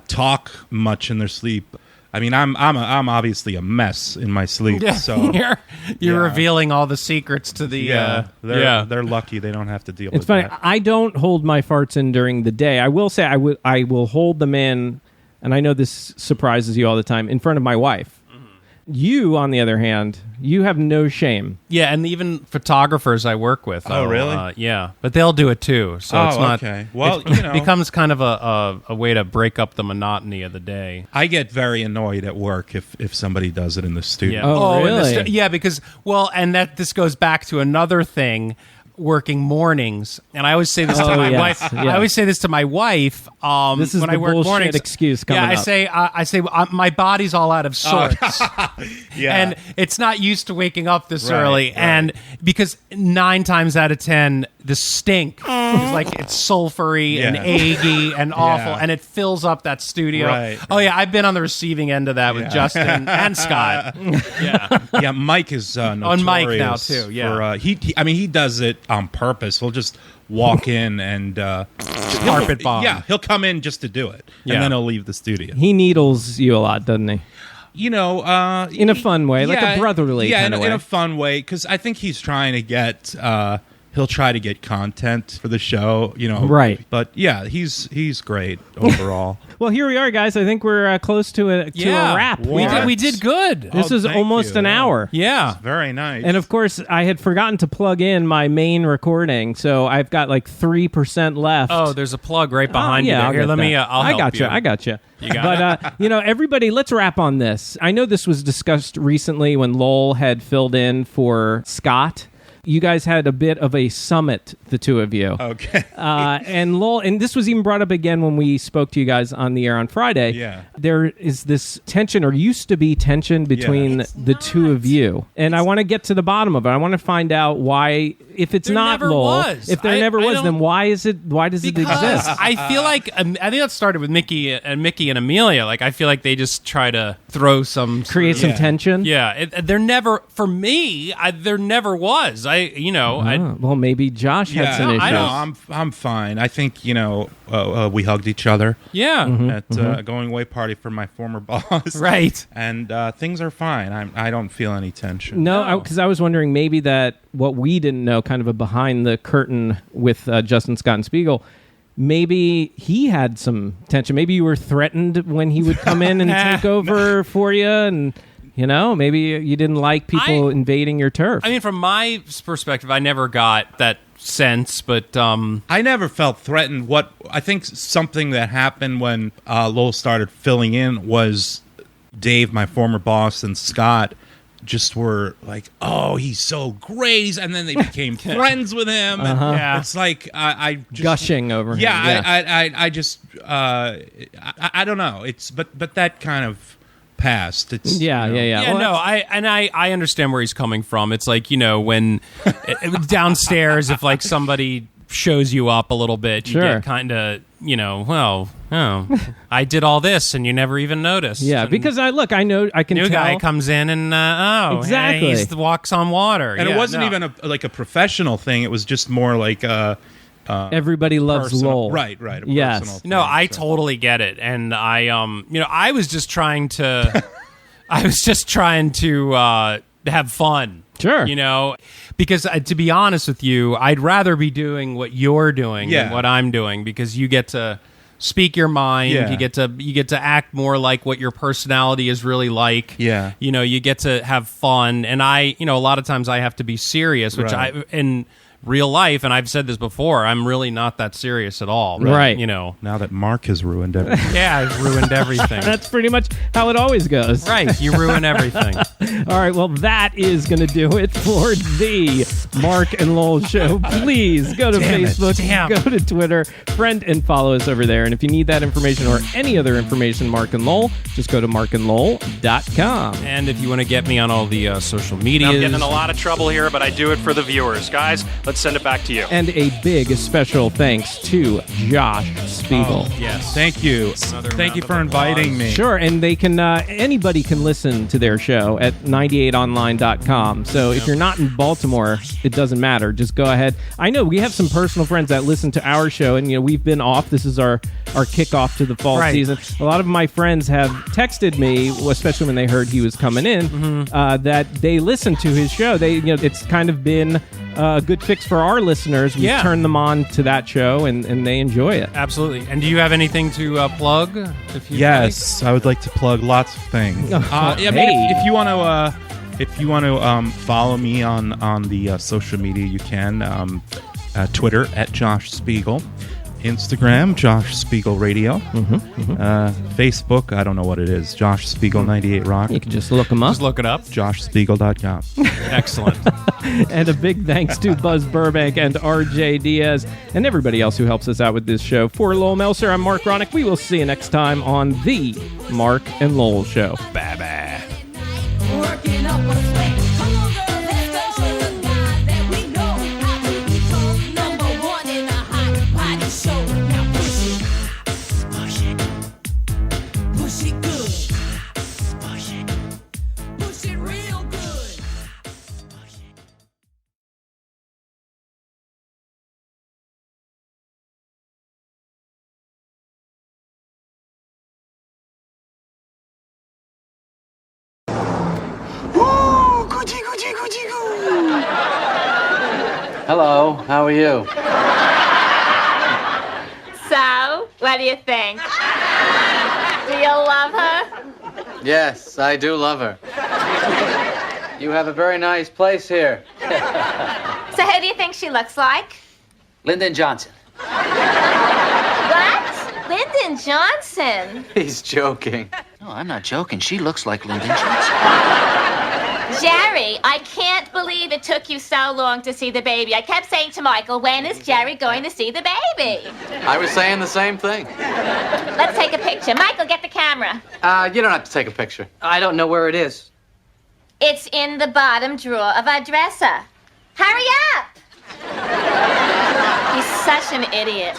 talk much in their sleep. I mean, I'm obviously a mess in my sleep. Yeah, so you're revealing all the secrets to the. They're lucky they don't have to deal with It's funny. that. I don't hold my farts in during the day. I will say I will hold them in, and I know this surprises you all the time, in front of my wife. You, on the other hand, you have no shame. Yeah, and even photographers I work with. Oh, really? Yeah, but they'll do it too. So it's not. Okay. Well, it becomes kind of a way to break up the monotony of the day. I get very annoyed at work if somebody does it in the studio. Yeah. Oh, really? Yeah, because this goes back to another thing. Working mornings, and I always say this to my wife. Yeah. I always say this to my wife. This is when the I work bullshit mornings. excuse coming I up. say my body's all out of sorts, Yeah. and it's not used to waking up this Right, early. right. And because 9 times out of 10, the stink is like it's sulfury and Yeah. eggy and awful, Yeah. and it fills up that studio. Right. Oh yeah, I've been on the receiving end of that with Justin and Scott. Yeah, Mike is notorious On Mike now, too, yeah. for, he does it on purpose. He'll just walk in and Carpet bomb. Yeah, he'll come in just to do it, Yeah. and then he'll leave the studio. He needles you a lot, doesn't he? In a fun way, like a brotherly kind of way. in a fun way, because I think he's trying to get. He'll try to get content for the show, Right. But yeah, he's great overall. Well, here we are, guys. I think we're close to a wrap. We did good. This is thank almost you. an hour. Yeah. Very nice. And of course, I had forgotten to plug in my main recording, so I've got like 3% left. Oh, there's a plug right behind you. I'll Here, get let me. that. I'll help you. I got you. You got But everybody, let's wrap on this. I know this was discussed recently when Lowell had filled in for Scott. you guys had a bit of a summit, the two of you. Okay. And Lowell, and this was even brought up again when we spoke to you guys on the air on Friday. Yeah. There is this tension, or used to be tension, between the two of you. And I want to get to the bottom of it. I want to find out why, if it's not Lowell, if there never was, then why does it exist? I feel like, I think that started with Mickey and Amelia. Like, I feel like they just try to throw create some tension. Yeah. There never, for me, there never was. Well, maybe Josh had some issues. I'm fine. I think, we hugged each other. Yeah. At going away party for my former boss. Right. And things are fine. I don't feel any tension. No, because I was wondering maybe that what we didn't know, kind of a behind the curtain with Justin Scott and Spiegel, maybe he had some tension. Maybe you were threatened when he would come in and take over for you, and maybe you didn't like people invading your turf. I mean, from my perspective, I never got that sense, but I never felt threatened. What I think something that happened when Lowell started filling in was Dave, my former boss, and Scott just were like, "Oh, he's so great," and then they became friends with him. And it's like I just, gushing over him. I just I don't know. It's but that kind of passed. It's I understand where he's coming from. It's like, when downstairs, if like somebody shows you up a little bit, you get kind of, I did all this and you never even noticed. Yeah, and because I know I can new tell. guy comes in and exactly, he walks on water. And it wasn't even a professional thing. It was just more like everybody loves Lowell. Right. Yes. No, I totally get it. And I was just trying to have fun. Sure. Because to be honest with you, I'd rather be doing what you're doing than what I'm doing, because you get to speak your mind. Yeah. You get to act more like what your personality is really like. Yeah. You get to have fun. And a lot of times I have to be serious, which in real life, and I've said this before, I'm really not that serious at all. Right. Now that Mark has ruined everything. Yeah, I've ruined everything. That's pretty much how it always goes. Right. You ruin everything. All right. Well, that is going to do it for the Mark and Lowell Show. Please go to Facebook, go to Twitter, friend and follow us over there. And if you need that information or any other information, Mark and Lowell, just go to markandlowell.com. And if you want to get me on all the social media, I'm getting in a lot of trouble here, but I do it for the viewers. Guys, let's send it back to you. And a big special thanks to Josh Spiegel. Oh, yes. Thank you. Thank you for inviting me. Sure, and they can anybody can listen to their show at 98online.com. So if you're not in Baltimore, it doesn't matter. Just go ahead. I know we have some personal friends that listen to our show, and we've been off. This is our kickoff to the fall season. A lot of my friends have texted me, especially when they heard he was coming in, that they listened to his show. They, it's kind of been a good fix for our listeners. We turn them on to that show, and they enjoy it. Absolutely. And do you have anything to plug? Yes, I would like to plug lots of things. If you want to follow me on the social media, you can. Twitter at Josh Spiegel. Instagram, Josh Spiegel Radio. Facebook, I don't know what it is. Josh Spiegel 98 Rock. You can just look them up. Just look it up. JoshSpiegel.com. Excellent. And a big thanks to Buzz Burbank and RJ Diaz and everybody else who helps us out with this show. For Lowell Melser, I'm Mark Ronick. We will see you next time on the Mark and Lowell Show. Bye-bye. Working up a sweat. Come on, girl, let's go. The guy that we know how to become number one in a hot body show. Now push it. Push it. Push it good. Push it. Push it real good. Hello, how are you? So, what do you think? Do you love her? Yes, I do love her. You have a very nice place here. So who do you think she looks like? Lyndon Johnson. What? Lyndon Johnson? He's joking. No, I'm not joking. She looks like Lyndon Johnson. Jerry, I can't believe it took you so long to see the baby. I kept saying to Michael, when is Jerry going to see the baby? I was saying the same thing. Let's take a picture. Michael, get the camera. You don't have to take a picture. I don't know where it is. It's in the bottom drawer of our dresser. Hurry up! He's such an idiot.